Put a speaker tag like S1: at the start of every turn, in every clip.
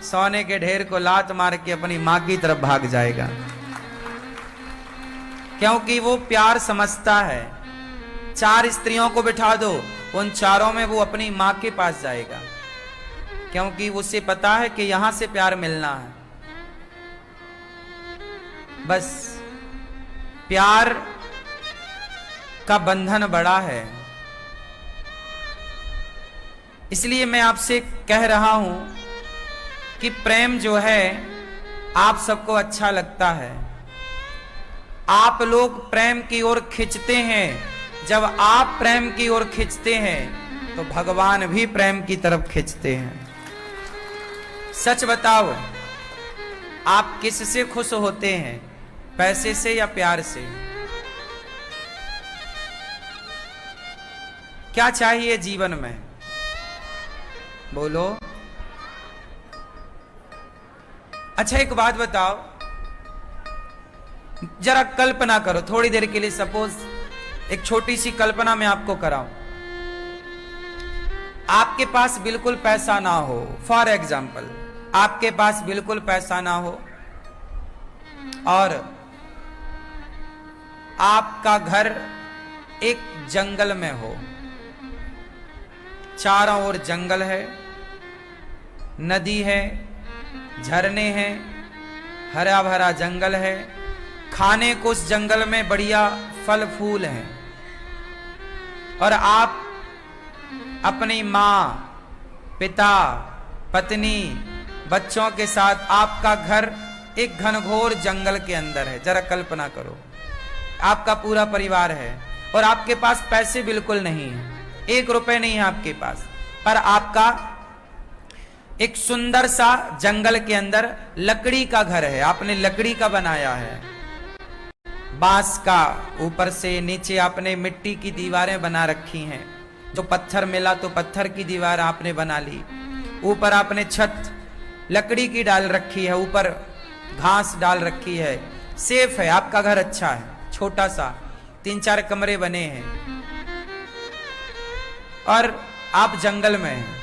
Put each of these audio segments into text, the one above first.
S1: सोने के ढेर को लात मार के अपनी मां की तरफ भाग जाएगा, क्योंकि वो प्यार समझता है। 4 स्त्रियों को बिठा दो, उन चारों में वो अपनी मां के पास जाएगा, क्योंकि उसे पता है कि यहां से प्यार मिलना है। बस प्यार का बंधन बड़ा है। इसलिए मैं आपसे कह रहा हूं कि प्रेम जो है आप सबको अच्छा लगता है, आप लोग प्रेम की ओर खींचते हैं। जब आप प्रेम की ओर खींचते हैं तो भगवान भी प्रेम की तरफ खींचते हैं। सच बताओ, आप किससे खुश होते हैं, पैसे से या प्यार से? क्या चाहिए जीवन में, बोलो। अच्छा एक बात बताओ, जरा कल्पना करो थोड़ी देर के लिए, सपोज एक छोटी सी कल्पना मैं आपको कराऊं। आपके पास बिल्कुल पैसा ना हो, फॉर एग्जाम्पल आपके पास बिल्कुल पैसा ना हो और आपका घर एक जंगल में हो, चारों ओर जंगल है, नदी है, झरने हैं, हरा भरा जंगल है, खाने को उस जंगल में बढ़िया फल फूल हैं, और आप अपनी मां, पिता, पत्नी, बच्चों के साथ आपका घर एक घनघोर जंगल के अंदर है। जरा कल्पना करो, आपका पूरा परिवार है और आपके पास पैसे बिल्कुल नहीं है, 1 रुपए नहीं है आपके पास, पर आपका एक सुंदर सा जंगल के अंदर लकड़ी का घर है, आपने लकड़ी का बनाया है, बांस का, ऊपर से नीचे आपने मिट्टी की दीवारें बना रखी हैं, जो पत्थर मिला तो पत्थर की दीवार आपने बना ली, ऊपर आपने छत लकड़ी की डाल रखी है, ऊपर घास डाल रखी है, सेफ है, आपका घर अच्छा है, छोटा सा 3-4 कमरे बने हैं और आप जंगल में हैं।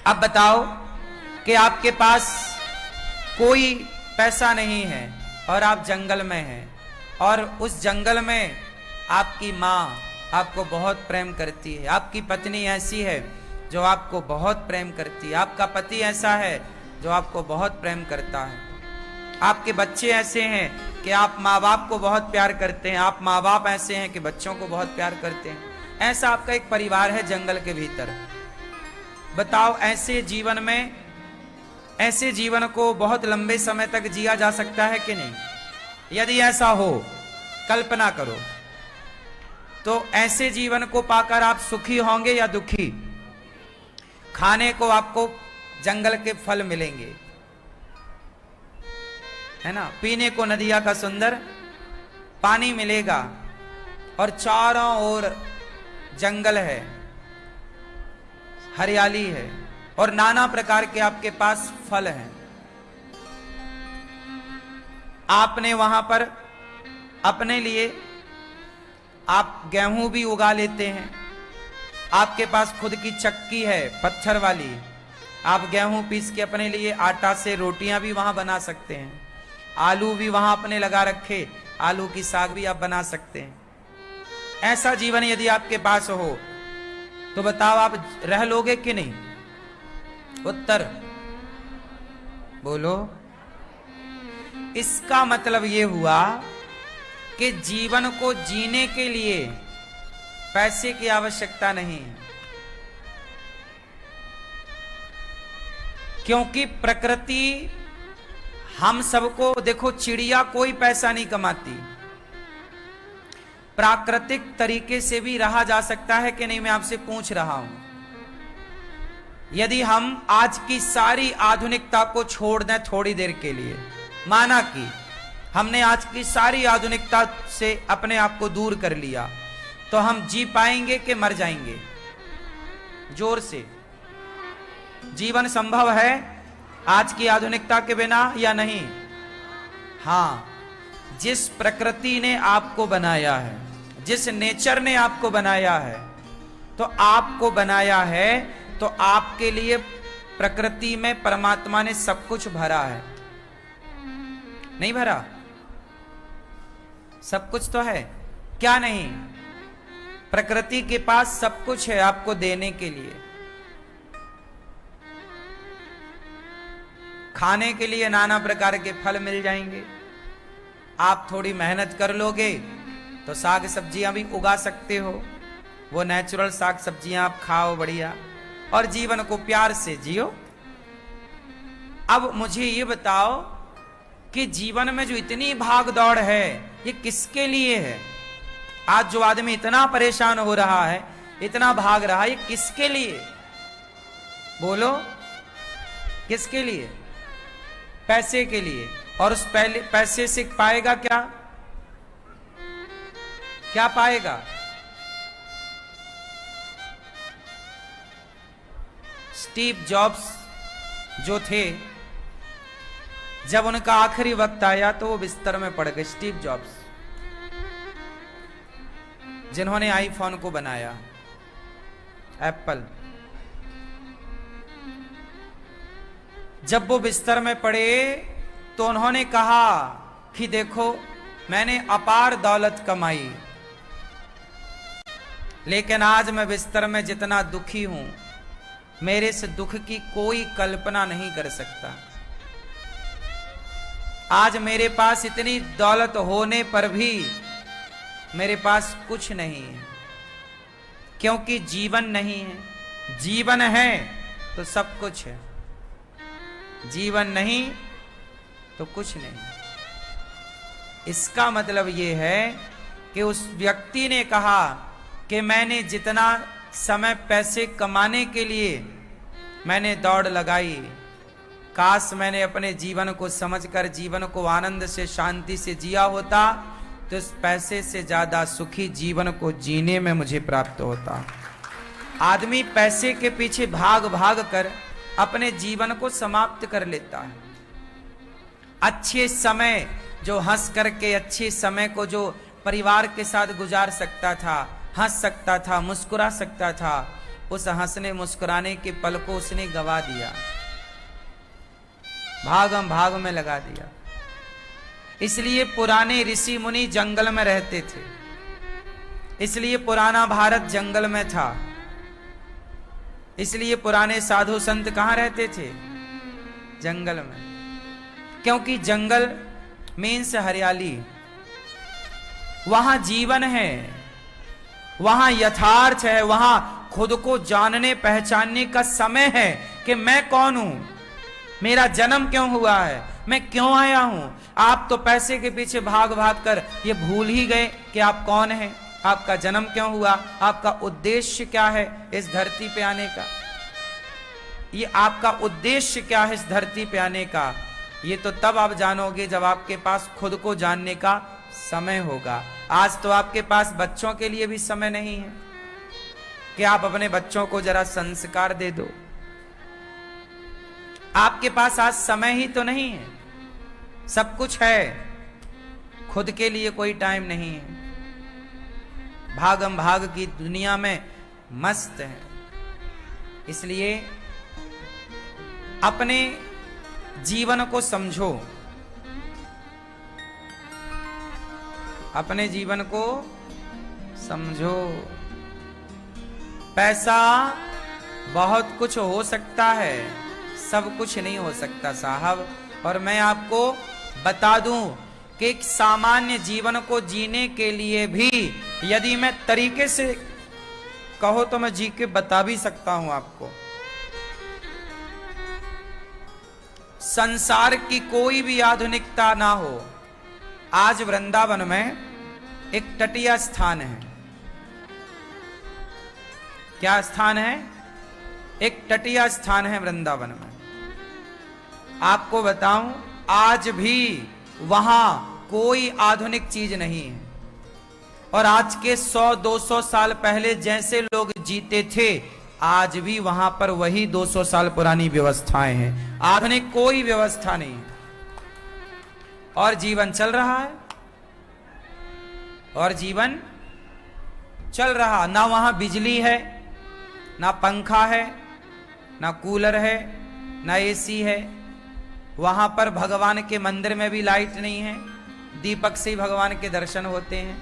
S1: अब बताओ कि आपके पास कोई पैसा नहीं है और आप जंगल में हैं, और उस जंगल में आपकी मां आपको बहुत प्रेम करती है, आपकी पत्नी ऐसी है जो आपको बहुत प्रेम करती है, आपका पति ऐसा है जो आपको बहुत प्रेम करता है, आपके बच्चे ऐसे हैं कि आप माँ बाप को बहुत प्यार करते हैं, आप माँ बाप ऐसे हैं कि बच्चों को बहुत प्यार करते हैं। ऐसा आपका एक परिवार है जंगल के भीतर। बताओ ऐसे जीवन में, ऐसे जीवन को बहुत लंबे समय तक जिया जा सकता है कि नहीं? यदि ऐसा हो, कल्पना करो, तो ऐसे जीवन को पाकर आप सुखी होंगे या दुखी? खाने को आपको जंगल के फल मिलेंगे, है ना, पीने को नदिया का सुंदर पानी मिलेगा, और चारों ओर जंगल है, हरियाली है, और नाना प्रकार के आपके पास फल हैं। आपने वहां पर अपने लिए आप गेहूं भी उगा लेते हैं, आपके पास खुद की चक्की है पत्थर वाली, आप गेहूं पीस के अपने लिए आटा से रोटियां भी वहां बना सकते हैं, आलू भी वहां अपने लगा रखे, आलू की साग भी आप बना सकते हैं। ऐसा जीवन यदि आपके पास हो तो बताओ आप रह लोगे कि नहीं? उत्तर बोलो। इसका मतलब यह हुआ कि जीवन को जीने के लिए पैसे की आवश्यकता नहीं है, क्योंकि प्रकृति हम सबको, देखो चिड़िया कोई पैसा नहीं कमाती, प्राकृतिक तरीके से भी रहा जा सकता है कि नहीं, मैं आपसे पूछ रहा हूं। यदि हम आज की सारी आधुनिकता को छोड़ दें थोड़ी देर के लिए, माना कि हमने आज की सारी आधुनिकता से अपने आप को दूर कर लिया, तो हम जी पाएंगे कि मर जाएंगे? जोर से, जीवन संभव है आज की आधुनिकता के बिना या नहीं? हां, जिस प्रकृति ने आपको बनाया है, जिस नेचर ने आपको बनाया है, तो आपको बनाया है तो आपके लिए प्रकृति में परमात्मा ने सब कुछ भरा है, नहीं भरा? सब कुछ तो है, क्या नहीं? प्रकृति के पास सब कुछ है आपको देने के लिए। खाने के लिए नाना प्रकार के फल मिल जाएंगे। आप थोड़ी मेहनत कर लोगे तो साग सब्जियां भी उगा सकते हो, वो नेचुरल साग सब्जियां आप खाओ बढ़िया, और जीवन को प्यार से जियो। अब मुझे ये बताओ कि जीवन में जो इतनी भाग दौड़ है ये किसके लिए है? आज जो आदमी इतना परेशान हो रहा है, इतना भाग रहा है, ये किसके लिए? बोलो, किसके लिए? पैसे के लिए। और उस पैसे से पाएगा क्या? क्या पाएगा? स्टीव जॉब्स जो थे, जब उनका आखिरी वक्त आया तो वो बिस्तर में पड़ गए। स्टीव जॉब्स जिन्होंने आईफोन को बनाया, एप्पल, जब वो बिस्तर में पड़े तो उन्होंने कहा कि देखो मैंने अपार दौलत कमाई, लेकिन आज मैं बिस्तर में जितना दुखी हूं, मेरे से दुख की कोई कल्पना नहीं कर सकता। आज मेरे पास इतनी दौलत होने पर भी मेरे पास कुछ नहीं है, क्योंकि जीवन नहीं है। जीवन है तो सब कुछ है, जीवन नहीं तो कुछ नहीं। इसका मतलब यह है कि उस व्यक्ति ने कहा कि मैंने जितना समय पैसे कमाने के लिए मैंने दौड़ लगाई, काश मैंने अपने जीवन को समझकर जीवन को आनंद से शांति से जिया होता तो इस पैसे से ज्यादा सुखी जीवन को जीने में मुझे प्राप्त होता। आदमी पैसे के पीछे भाग भाग कर अपने जीवन को समाप्त कर लेता है। अच्छे समय जो हंस करके अच्छे समय को जो परिवार के साथ गुजार सकता था, हंस सकता था, मुस्कुरा सकता था, उस हंसने मुस्कुराने के पल को उसने गवा दिया, भागम भाग में लगा दिया। इसलिए पुराने ऋषि मुनि जंगल में रहते थे, इसलिए पुराना भारत जंगल में था, इसलिए पुराने साधु संत कहां रहते थे? जंगल में। क्योंकि जंगल मीन्स हरियाली, वहां जीवन है, वहां यथार्थ है, वहां खुद को जानने पहचानने का समय है कि मैं कौन हूं, मेरा जन्म क्यों हुआ है, मैं क्यों आया हूं। आप तो पैसे के पीछे भाग भाग कर ये भूल ही गए कि आप कौन हैं, आपका जन्म क्यों हुआ, आपका उद्देश्य क्या है इस धरती पे आने का। ये आपका उद्देश्य क्या है इस धरती पे आने का, ये तो तब आप जानोगे जब आपके पास खुद को जानने का समय होगा। आज तो आपके पास बच्चों के लिए भी समय नहीं है कि आप अपने बच्चों को जरा संस्कार दे दो। आपके पास आज समय ही तो नहीं है, सब कुछ है, खुद के लिए कोई टाइम नहीं है। भागम भाग की दुनिया में मस्त है। इसलिए अपने जीवन को समझो, अपने जीवन को समझो। पैसा बहुत कुछ हो सकता है, सब कुछ नहीं हो सकता साहब। और मैं आपको बता दूं कि एक सामान्य जीवन को जीने के लिए भी यदि मैं तरीके से कहो तो मैं जी के बता भी सकता हूं आपको। संसार की कोई भी आधुनिकता ना हो, आज वृंदावन में एक तटीय स्थान है। क्या स्थान है? एक तटीय स्थान है वृंदावन में। आपको बताऊं, आज भी वहां कोई आधुनिक चीज नहीं है। और आज के 100-200 साल पहले जैसे लोग जीते थे, आज भी वहां पर वही 200 साल पुरानी व्यवस्थाएं हैं, आधुनिक कोई व्यवस्था नहीं है। और जीवन चल रहा है, और जीवन चल रहा। ना वहां बिजली है, ना पंखा है, ना कूलर है, ना एसी है, वहां पर भगवान के मंदिर में भी लाइट नहीं है, दीपक से ही भगवान के दर्शन होते हैं।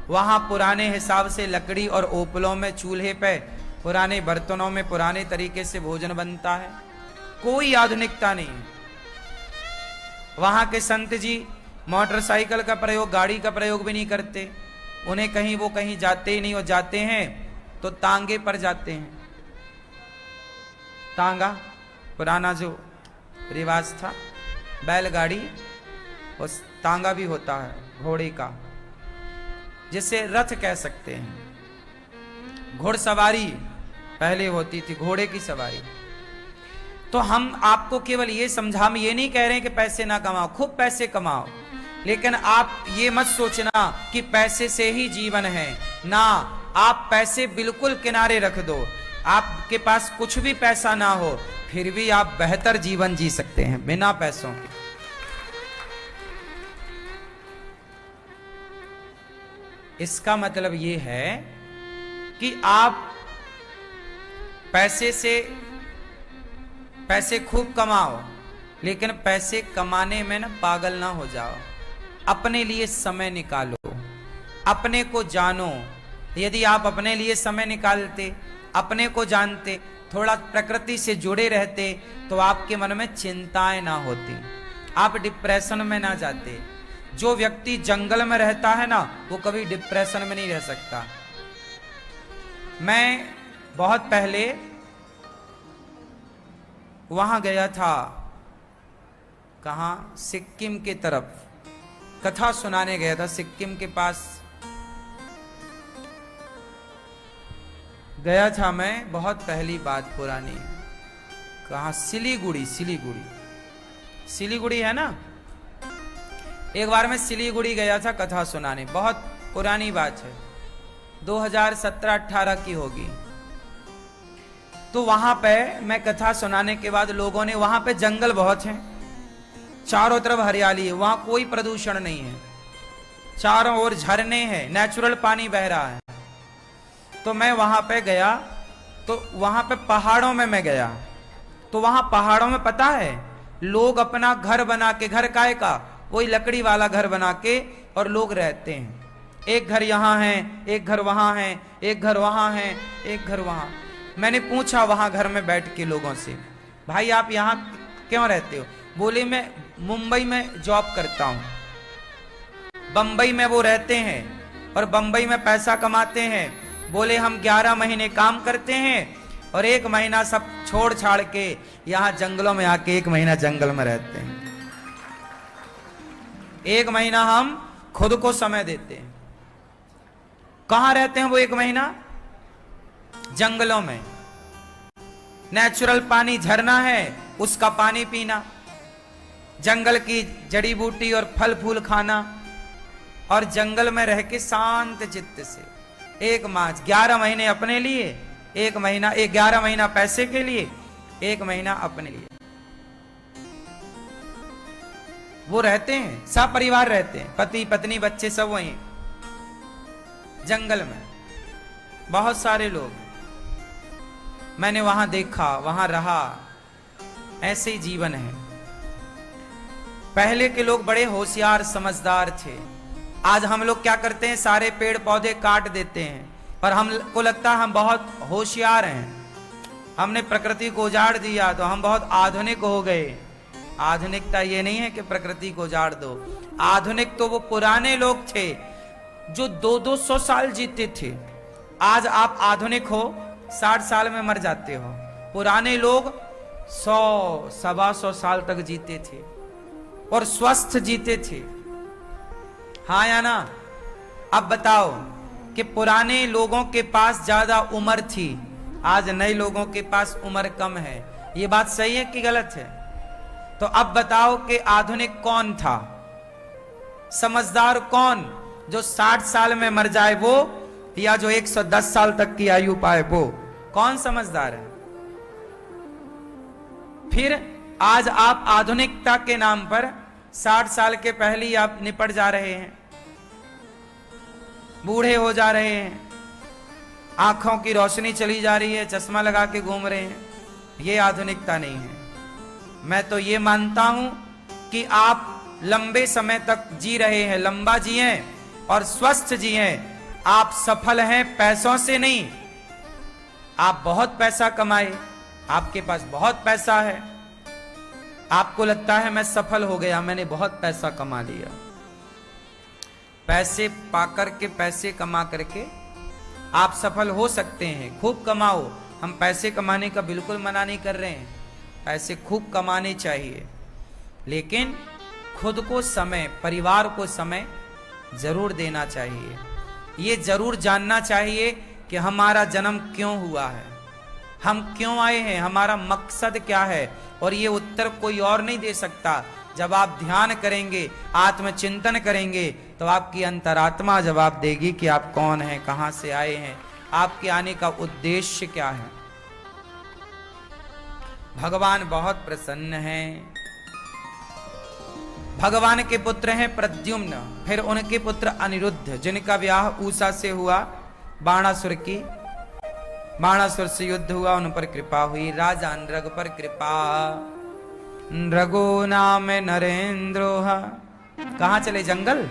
S1: वहां पुराने हिसाब से लकड़ी और ओपलों में चूल्हे पे पुराने बर्तनों में पुराने तरीके से भोजन बनता है, कोई आधुनिकता नहीं है। वहां के संत जी मोटरसाइकिल का प्रयोग, गाड़ी का प्रयोग भी नहीं करते, उन्हें कहीं वो कहीं जाते ही नहीं, और जाते हैं तो तांगे पर जाते हैं। तांगा पुराना जो रिवाज था, बैलगाड़ी, उस तांगा भी होता है घोड़े का, जिसे रथ कह सकते हैं। घुड़सवारी पहले होती थी, घोड़े की सवारी। तो हम आपको केवल ये समझा, हम ये नहीं कह रहे हैं कि पैसे ना कमाओ, खूब पैसे कमाओ, लेकिन आप ये मत सोचना कि पैसे से ही जीवन है ना। आप पैसे बिल्कुल किनारे रख दो, आपके पास कुछ भी पैसा ना हो फिर भी आप बेहतर जीवन जी सकते हैं बिना पैसों के। इसका मतलब ये है कि आप पैसे खूब कमाओ, लेकिन पैसे कमाने में ना पागल ना हो जाओ। अपने लिए समय निकालो, अपने को जानो। यदि आप अपने लिए समय निकालते, अपने को जानते, थोड़ा प्रकृति से जुड़े रहते, तो आपके मन में चिंताएं ना होती, आप डिप्रेशन में ना जाते। जो व्यक्ति जंगल में रहता है ना, वो कभी डिप्रेशन में नहीं रह सकता। मैं बहुत पहले वहां गया था, कहां, सिक्किम की तरफ कथा सुनाने गया था। सिक्किम के पास गया था मैं, बहुत पहली बात पुरानी। कहां, सिलीगुड़ी, सिलीगुड़ी है ना। एक बार मैं सिलीगुड़ी गया था कथा सुनाने, बहुत पुरानी बात है, 2017-18 की होगी। तो वहां पे मैं कथा सुनाने के बाद लोगों ने, वहां पे जंगल बहुत है, चारों तरफ हरियाली है, वहां कोई प्रदूषण नहीं है, चारों ओर झरने हैं, नेचुरल पानी बह रहा है। तो मैं वहां पे गया, तो वहां पे पहाड़ों में मैं गया, तो वहां पहाड़ों में पता है लोग अपना घर बना के, घर काहे का, वही लकड़ी वाला घर बना के, और लोग रहते हैं। एक घर यहाँ है, एक घर वहां है, एक घर वहां है, एक घर वहां। मैंने पूछा वहां घर में बैठ के लोगों से, भाई आप यहाँ क्यों रहते हो? बोले मैं मुंबई में जॉब करता हूं, बंबई में वो रहते हैं और बंबई में पैसा कमाते हैं। बोले हम 11 महीने काम करते हैं और 1 महीना सब छोड़ छाड़ के यहाँ जंगलों में आके 1 महीना जंगल में रहते हैं। 1 महीना हम खुद को समय देते हैं। कहां रहते हैं वो 1 महीना? जंगलों में। नेचुरल पानी, झरना है, उसका पानी पीना, जंगल की जड़ी बूटी और फल फूल खाना, और जंगल में रह के शांत चित्त से 1 माह, 11 महीने अपने लिए, 1 महीना, 11 महीना पैसे के लिए, 1 महीना अपने लिए। वो रहते हैं, सब परिवार रहते हैं, पति पत्नी बच्चे सब वहीं जंगल में, बहुत सारे लोग। मैंने वहां देखा, वहां रहा, ऐसे ही जीवन है। पहले के लोग बड़े होशियार समझदार थे। आज हम लोग क्या करते हैं, सारे पेड़ पौधे काट देते हैं और हमको लगता है हम बहुत होशियार हैं, हमने प्रकृति को उजाड़ दिया तो हम बहुत आधुनिक हो गए। आधुनिकता ये नहीं है कि प्रकृति को उजाड़ दो। आधुनिक तो वो पुराने लोग थे जो 200-200 साल जीते थे। आज आप आधुनिक हो, 60 साल में मर जाते हो। पुराने लोग 100-125 साल तक जीते थे और स्वस्थ जीते थे। हाँ या ना? अब बताओ कि पुराने लोगों के पास ज्यादा उम्र थी, आज नए लोगों के पास उम्र कम है। ये बात सही है कि गलत है? तो अब बताओ कि आधुनिक कौन था, समझदार कौन? जो 60 साल में मर जाए वो, या जो 110 साल तक की आयु पाए वो? कौन समझदार है? फिर आज आप आधुनिकता के नाम पर 60 साल के पहले ही आप निपट जा रहे हैं, बूढ़े हो जा रहे हैं, आंखों की रोशनी चली जा रही है, चश्मा लगा के घूम रहे हैं। ये आधुनिकता नहीं है। मैं तो ये मानता हूं कि आप लंबे समय तक जी रहे हैं, लंबा जिए और स्वस्थ जिए। आप सफल हैं पैसों से नहीं। आप बहुत पैसा कमाए, आपके पास बहुत पैसा है, आपको लगता है मैं सफल हो गया, मैंने बहुत पैसा कमा लिया। पैसे पाकर के, पैसे कमा करके आप सफल हो सकते हैं, खूब कमाओ। हम पैसे कमाने का बिल्कुल मना नहीं कर रहे हैं, पैसे खूब कमाने चाहिए, लेकिन खुद को समय, परिवार को समय जरूर देना चाहिए। ये जरूर जानना चाहिए कि हमारा जन्म क्यों हुआ है, हम क्यों आए हैं, हमारा मकसद क्या है। और ये उत्तर कोई और नहीं दे सकता। जब आप ध्यान करेंगे, आत्मचिंतन करेंगे, तो आपकी अंतरात्मा जवाब देगी कि आप कौन हैं, कहां से आए हैं, आपके आने का उद्देश्य क्या है। भगवान बहुत प्रसन्न हैं। भगवान के पुत्र हैं प्रद्युम्न, फिर उनके पुत्र अनिरुद्ध, जिनका विवाह ऊषा से हुआ, बाणासुर से युद्ध हुआ, उन पर कृपा हुई। राजा नृग पर कृपा, नृगो नाम नरेंद्रो। कहां चले? जंगल।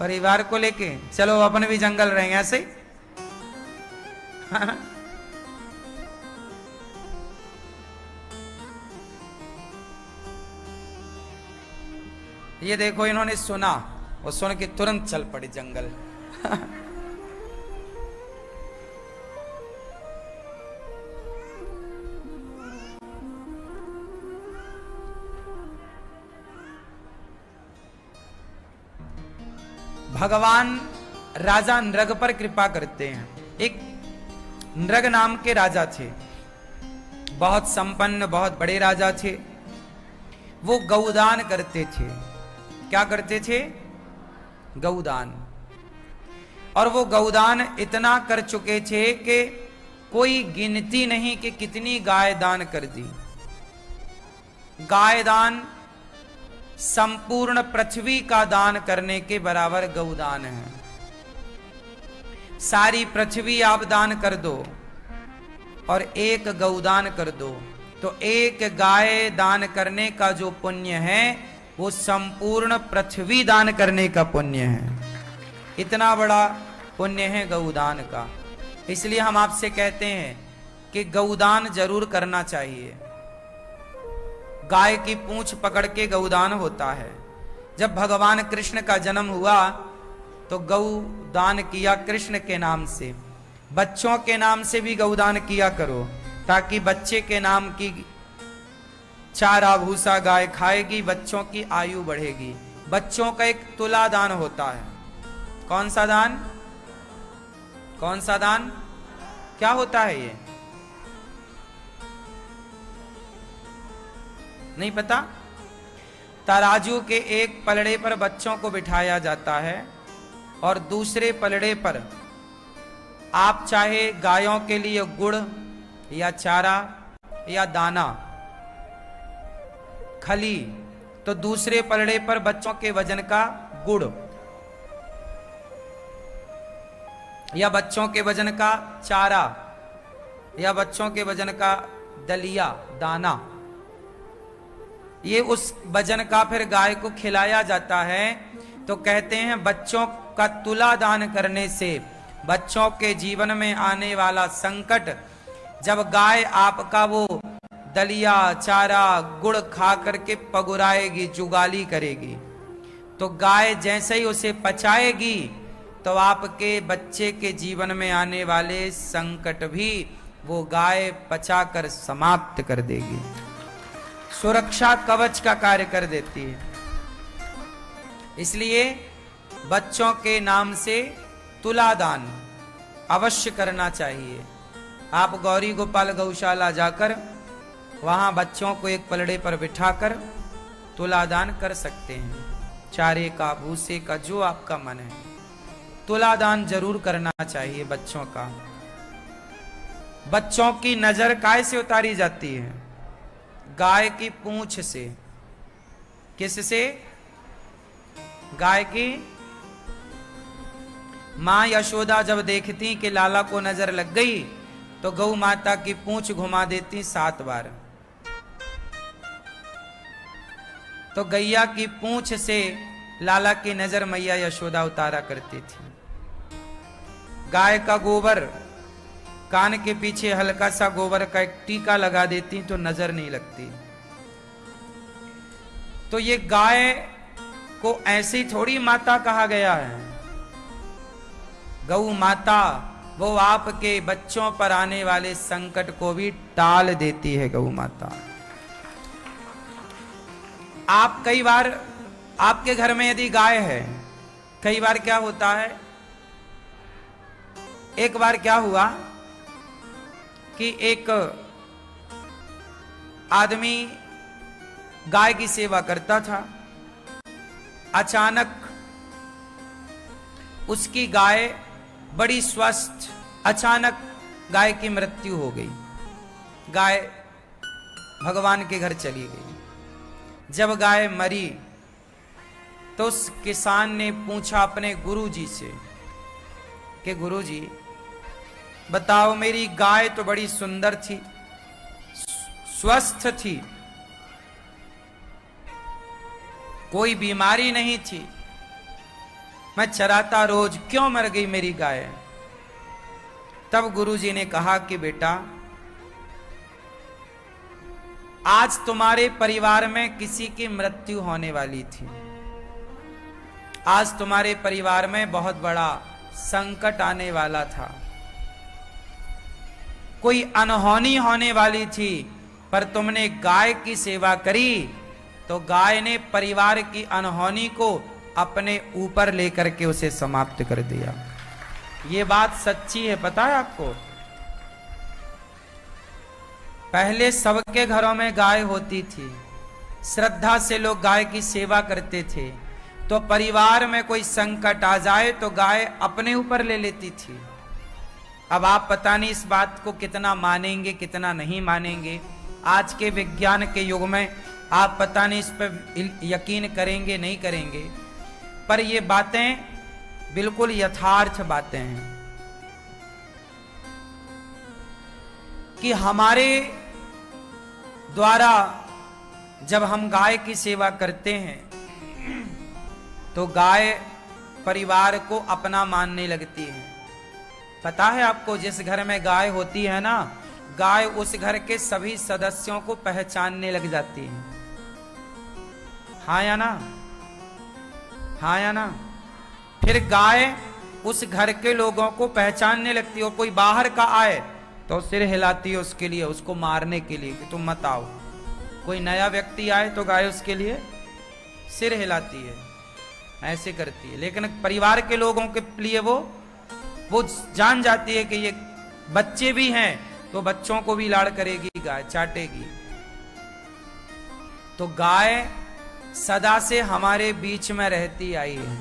S1: परिवार को लेके चलो, अपन भी जंगल रहेंगे ऐसे। ये देखो, इन्होंने सुना और सुन के तुरंत चल पड़े जंगल। भगवान राजा नृग पर कृपा करते हैं। एक नृग नाम के राजा थे, बहुत संपन्न, बहुत बड़े राजा थे। वो गौदान करते थे। क्या करते थे? गौदान। और वो गौदान इतना कर चुके थे कि कोई गिनती नहीं कि कितनी गाय दान कर दी। गाय दान संपूर्ण पृथ्वी का दान करने के बराबर गौदान है। सारी पृथ्वी आप दान कर दो और एक गौदान कर दो, तो एक गाय दान करने का जो पुण्य है वो संपूर्ण पृथ्वी दान करने का पुण्य है। इतना बड़ा पुण्य है गौदान का। इसलिए हम आपसे कहते हैं कि गौदान जरूर करना चाहिए। गाय की पूंछ पकड़ के गौदान होता है। जब भगवान कृष्ण का जन्म हुआ तो गौदान किया कृष्ण के नाम से। बच्चों के नाम से भी गौदान किया करो, ताकि बच्चे के नाम की चारा भूसा गाय खाएगी, बच्चों की आयु बढ़ेगी। बच्चों का एक तुला दान होता है। कौन सा दान? कौन सा दान? क्या होता है ये? नहीं पता? तराजू के एक पलड़े पर बच्चों को बिठाया जाता है और दूसरे पलड़े पर आप चाहे गायों के लिए गुड़ या चारा या दाना, खली, तो दूसरे पलड़े पर बच्चों के वजन का गुड़ या बच्चों के वजन का चारा या बच्चों के वजन का दलिया, दाना, ये उस वजन का फिर गाय को खिलाया जाता है। तो कहते हैं बच्चों का तुला दान करने से बच्चों के जीवन में आने वाला संकट, जब गाय आपका वो दलिया, चारा, गुड़ खा करके पगुराएगी, जुगाली करेगी, तो गाय जैसे ही उसे पचाएगी तो आपके बच्चे के जीवन में आने वाले संकट भी वो गाय पचाकर समाप्त कर देगी, सुरक्षा कवच का कार्य कर देती है। इसलिए बच्चों के नाम से तुला दान अवश्य करना चाहिए। आप गौरी गोपाल गौशाला जाकर वहां बच्चों को एक पलड़े पर बिठाकर तुला दान कर सकते हैं। चारे का, भूसे का, जो आपका मन है, तुला दान जरूर करना चाहिए बच्चों का। बच्चों की नजर काय से उतारी जाती है? गाय की पूंछ से। किससे? गाय की। मां यशोदा जब देखती कि लाला को नजर लग गई तो गौ माता की पूंछ घुमा देती 7 बार। तो गैया की पूंछ से लाला की नजर मैया यशोदा उतारा करती थी। गाय का गोबर कान के पीछे हल्का सा गोबर का एक टीका लगा देती तो नजर नहीं लगती। तो ये गाय को ऐसी थोड़ी माता कहा गया है। गौ माता वो आपके बच्चों पर आने वाले संकट को भी टाल देती है। गौ माता, आप कई बार आपके घर में यदि गाय है, कई बार क्या होता है, एक बार क्या हुआ कि एक आदमी गाय की सेवा करता था। अचानक उसकी गाय बड़ी स्वस्थ, अचानक गाय की मृत्यु हो गई। गाय भगवान के घर चली गई। जब गाय मरी तो उस किसान ने पूछा अपने गुरुजी से कि गुरुजी बताओ, मेरी गाय तो बड़ी सुंदर थी, स्वस्थ थी, कोई बीमारी नहीं थी, मैं चराता रोज, क्यों मर गई मेरी गाय? तब गुरुजी ने कहा कि बेटा, आज तुम्हारे परिवार में किसी की मृत्यु होने वाली थी। आज तुम्हारे परिवार में बहुत बड़ा संकट आने वाला था, कोई अनहोनी होने वाली थी, पर तुमने गाय की सेवा करी तो गाय ने परिवार की अनहोनी को अपने ऊपर लेकर के उसे समाप्त कर दिया। ये बात सच्ची है, पता है आपको? पहले सबके घरों में गाय होती थी, श्रद्धा से लोग गाय की सेवा करते थे, तो परिवार में कोई संकट आ जाए तो गाय अपने ऊपर ले लेती थी। अब आप पता नहीं इस बात को कितना मानेंगे, कितना नहीं मानेंगे। आज के विज्ञान के युग में आप पता नहीं इस पर यकीन करेंगे नहीं करेंगे, पर ये बातें बिल्कुल यथार्थ बातें हैं कि हमारे द्वारा जब हम गाय की सेवा करते हैं तो गाय परिवार को अपना मानने लगती है। पता है आपको, जिस घर में गाय होती है ना, गाय उस घर के सभी सदस्यों को पहचानने लग जाती है। हाँ या ना? हाँ या ना? फिर गाय उस घर के लोगों को पहचानने लगती है, और कोई बाहर का आए तो सिर हिलाती है उसके लिए, उसको मारने के लिए कि तुम मत आओ। कोई नया व्यक्ति आए तो गाय उसके लिए सिर हिलाती है, ऐसे करती है। लेकिन परिवार के लोगों के लिए वो जान जाती है कि ये बच्चे भी हैं तो बच्चों को भी लाड़ करेगी, गाय चाटेगी। तो गाय सदा से हमारे बीच में रहती आई है,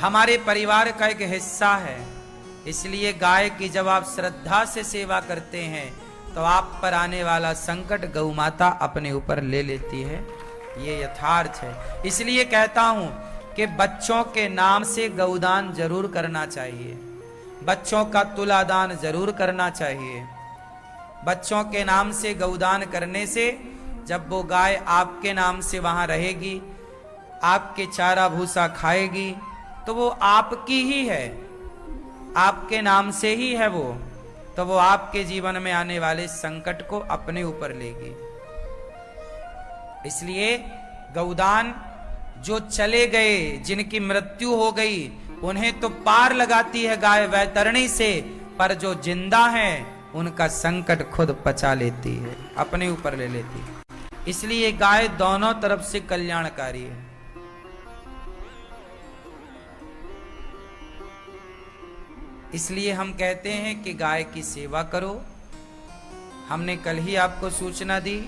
S1: हमारे परिवार का एक हिस्सा है। इसलिए गाय की जब आप श्रद्धा से सेवा करते हैं तो आप पर आने वाला संकट गौ माता अपने ऊपर ले लेती है। ये यथार्थ है। इसलिए कहता हूं कि बच्चों के नाम से गौदान जरूर करना चाहिए, बच्चों का तुलादान जरूर करना चाहिए। बच्चों के नाम से गौदान करने से जब वो गाय आपके नाम से वहां रहेगी, आपके चारा भूसा खाएगी, तो वो आपकी ही है, आपके नाम से ही है वो, तो वो आपके जीवन में आने वाले संकट को अपने ऊपर लेगी। इसलिए गौदान, जो चले गए, जिनकी मृत्यु हो गई, उन्हें तो पार लगाती है गाय वैतरणी से, पर जो जिंदा हैं उनका संकट खुद पचा लेती है, अपने ऊपर ले लेती है। इसलिए गाय दोनों तरफ से कल्याणकारी है। इसलिए हम कहते हैं कि गाय की सेवा करो। हमने कल ही आपको सूचना दी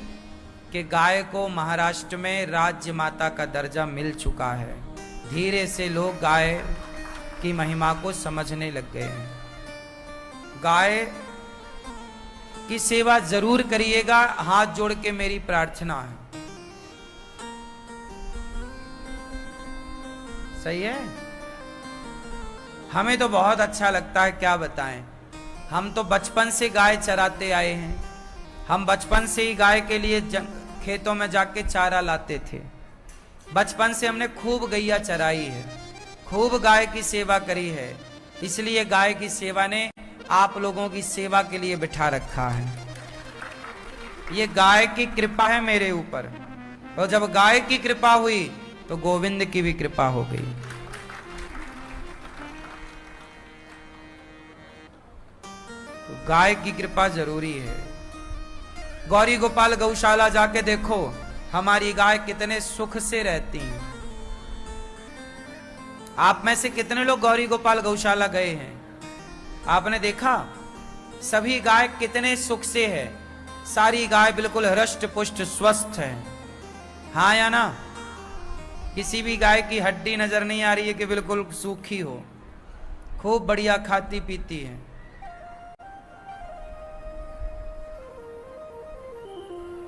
S1: कि गाय को महाराष्ट्र में राज्य माता का दर्जा मिल चुका है। धीरे से लोग गाय की महिमा को समझने लग गए हैं। गाय की सेवा जरूर करिएगा, हाथ जोड़ के मेरी प्रार्थना है। सही है? हमें तो बहुत अच्छा लगता है, क्या बताएं। हम तो बचपन से गाय चराते आए हैं। हम बचपन से ही गाय के लिए खेतों में जाके चारा लाते थे। बचपन से हमने खूब गैया चराई है, खूब गाय की सेवा करी है। इसलिए गाय की सेवा ने आप लोगों की सेवा के लिए बिठा रखा है। ये गाय की कृपा है मेरे ऊपर, और जब गाय की कृपा हुई तो गोविंद की भी कृपा हो गई। तो गाय की कृपा जरूरी है। गौरी गोपाल गौशाला जाके देखो, हमारी गाय कितने सुख से रहती हैं। आप में से कितने लोग गौरी गोपाल गौशाला गए हैं? आपने देखा सभी गाय कितने सुख से है। सारी गाय बिल्कुल हृष्ट पुष्ट स्वस्थ है। हाँ या ना? किसी भी गाय की हड्डी नजर नहीं आ रही है कि बिल्कुल सूखी हो। खूब बढ़िया खाती पीती है।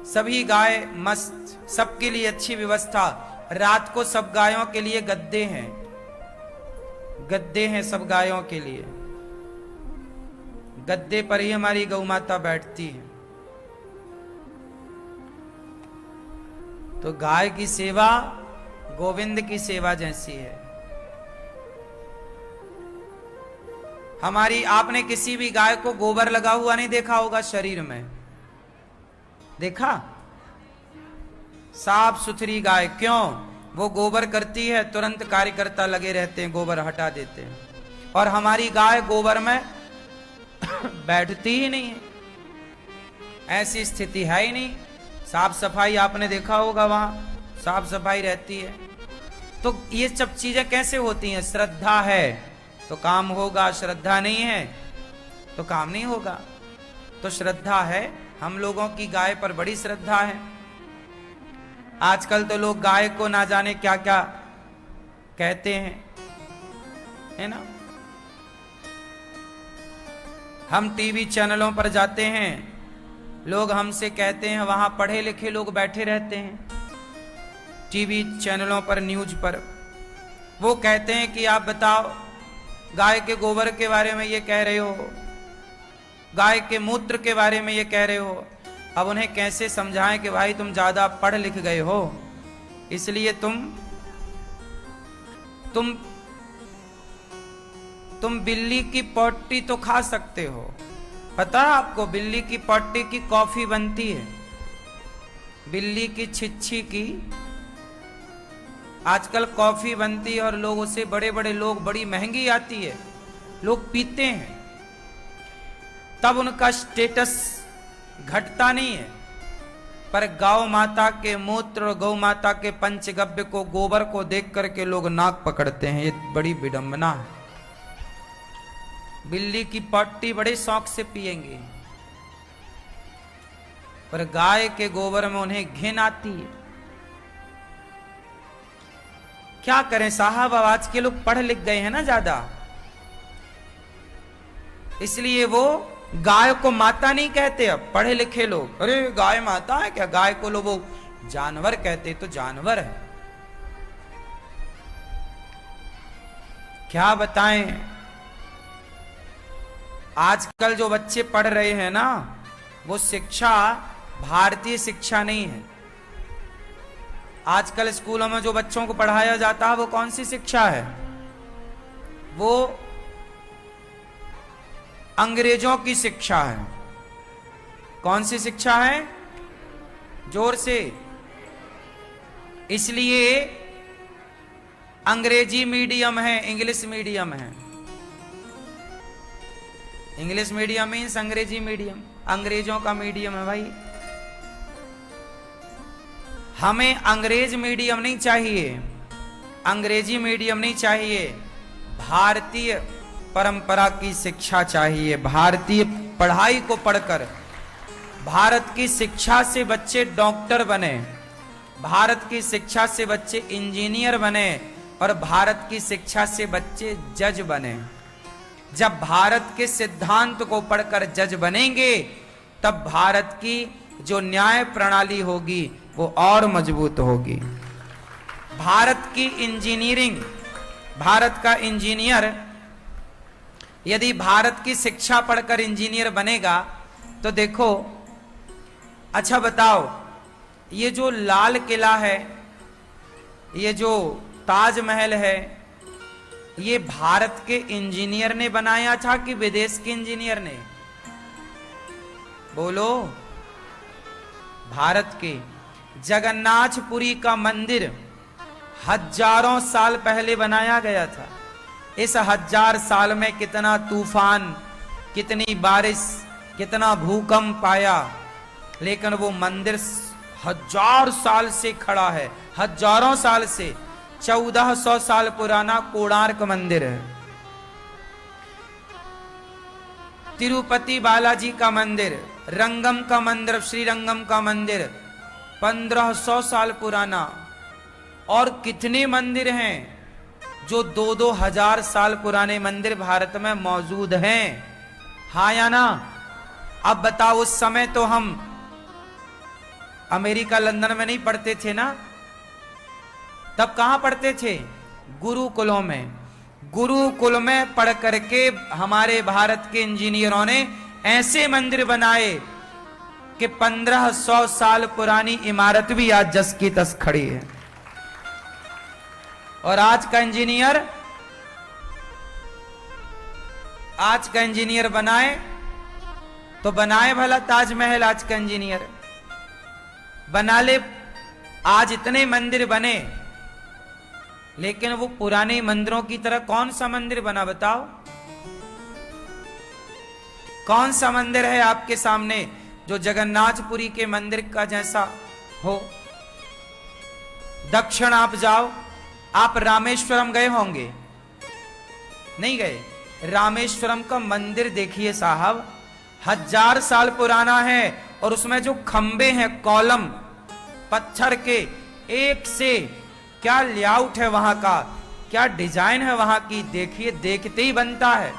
S1: सभी गाय मस्त, सबके लिए अच्छी व्यवस्था। रात को सब गायों के लिए गद्दे हैं, गद्दे हैं सब गायों के लिए। गद्दे पर ही हमारी गौ माता बैठती है। तो गाय की सेवा गोविंद की सेवा जैसी है। हमारी, आपने किसी भी गाय को गोबर लगा हुआ नहीं देखा होगा शरीर में? देखा? साफ सुथरी गाय। क्यों? वो गोबर करती है, तुरंत कार्यकर्ता लगे रहते हैं, गोबर हटा देते हैं। और हमारी गाय गोबर में बैठती ही नहीं है, ऐसी स्थिति है ही नहीं। साफ सफाई आपने देखा होगा, वहां साफ सफाई रहती है। तो ये सब चीजें कैसे होती हैं? श्रद्धा है तो काम होगा, श्रद्धा नहीं है तो काम नहीं होगा। तो श्रद्धा है, हम लोगों की गाय पर बड़ी श्रद्धा है। आजकल तो लोग गाय को ना जाने क्या क्या कहते हैं, है ना? हम टीवी चैनलों पर जाते हैं, लोग हमसे कहते हैं, वहां पढ़े लिखे लोग बैठे रहते हैं टीवी चैनलों पर, न्यूज पर। वो कहते हैं कि आप बताओ, गाय के गोबर के बारे में ये कह रहे हो, गाय के मूत्र के बारे में ये कह रहे हो। अब उन्हें कैसे समझाएं कि भाई तुम ज्यादा पढ़ लिख गए हो, इसलिए तुम बिल्ली की पोटी तो खा सकते हो। पता है आपको, बिल्ली की पोटी की कॉफी बनती है, बिल्ली की छिछी की आजकल कॉफी बनती है, और लोग उसे, बड़े बड़े लोग, बड़ी महंगी आती है, लोग पीते हैं। तब उनका स्टेटस घटता नहीं है। पर गौ माता के मूत्र और गौ माता के पंचगव्य को, गोबर को देख करके लोग नाक पकड़ते हैं। ये बड़ी विडंबना है। बिल्ली की पट्टी बड़े शौक से पिएंगे, पर गाय के गोबर में उन्हें घिन आती है। क्या करें साहब, आज के लोग पढ़ लिख गए हैं ना ज्यादा, इसलिए वो गाय को माता नहीं कहते। अब पढ़े लिखे लोग, अरे गाय माता है क्या? गाय को लोग वो जानवर कहते, तो जानवर है। क्या बताएं, आजकल जो बच्चे पढ़ रहे हैं ना, वो शिक्षा भारतीय शिक्षा नहीं है। आजकल स्कूलों में जो बच्चों को पढ़ाया जाता है, वो कौन सी शिक्षा है? वो अंग्रेजों की शिक्षा है। कौन सी शिक्षा है? जोर से। इसलिए अंग्रेजी मीडियम है, इंग्लिश मीडियम है। इंग्लिश मीडियम मीन्स अंग्रेजी मीडियम, अंग्रेजों का मीडियम है भाई। हमें अंग्रेज मीडियम नहीं चाहिए, अंग्रेजी मीडियम नहीं चाहिए, भारतीय परंपरा की शिक्षा चाहिए। भारतीय पढ़ाई को पढ़कर भारत की शिक्षा से बच्चे डॉक्टर बने, भारत की शिक्षा से बच्चे इंजीनियर बने, और भारत की शिक्षा से बच्चे जज बने। जब भारत के सिद्धांत को पढ़कर जज बनेंगे, तब भारत की जो न्याय प्रणाली होगी वो और मजबूत होगी। भारत की इंजीनियरिंग, भारत का इंजीनियर यदि भारत की शिक्षा पढ़कर इंजीनियर बनेगा तो देखो, अच्छा बताओ, ये जो लाल किला है, ये जो ताजमहल है, ये भारत के इंजीनियर ने बनाया था कि विदेश के इंजीनियर ने? बोलो। भारत के। जगन्नाथपुरी का मंदिर हजारों साल पहले बनाया गया था। इस 1000 साल में कितना तूफान, कितनी बारिश, कितना भूकंप आया, लेकिन वो मंदिर 1000 साल से खड़ा है। हजारों साल से। 1400 साल पुराना कोणार्क मंदिर है। तिरुपति बालाजी का मंदिर, रंगम का मंदिर, श्रीरंगम का मंदिर 1500 साल पुराना। और कितने मंदिर हैं जो 2-2 हजार साल पुराने मंदिर भारत में मौजूद हैं। हाँ या ना? अब बताओ, उस समय तो हम अमेरिका लंदन में नहीं पढ़ते थे ना, तब कहां पढ़ते थे? गुरुकुलों में। गुरुकुल में पढ़ करके हमारे भारत के इंजीनियरों ने ऐसे मंदिर बनाए कि 1500 साल पुरानी इमारत भी आज जस की तस खड़ी है। और आज का इंजीनियर बनाए तो बनाए भला ताजमहल। आज का इंजीनियर बना ले। आज इतने मंदिर बने, लेकिन वो पुराने मंदिरों की तरह कौन सा मंदिर बना? बताओ, कौन सा मंदिर है आपके सामने जो जगन्नाथपुरी के मंदिर का जैसा हो? दक्षिण आप जाओ, आप रामेश्वरम गए होंगे, नहीं गए? रामेश्वरम का मंदिर देखिए साहब, 1000 साल पुराना है। और उसमें जो खंबे हैं, कॉलम पत्थर के, एक से क्या लेआउट है वहां का, क्या डिजाइन है वहां की, देखिए, देखते ही बनता है।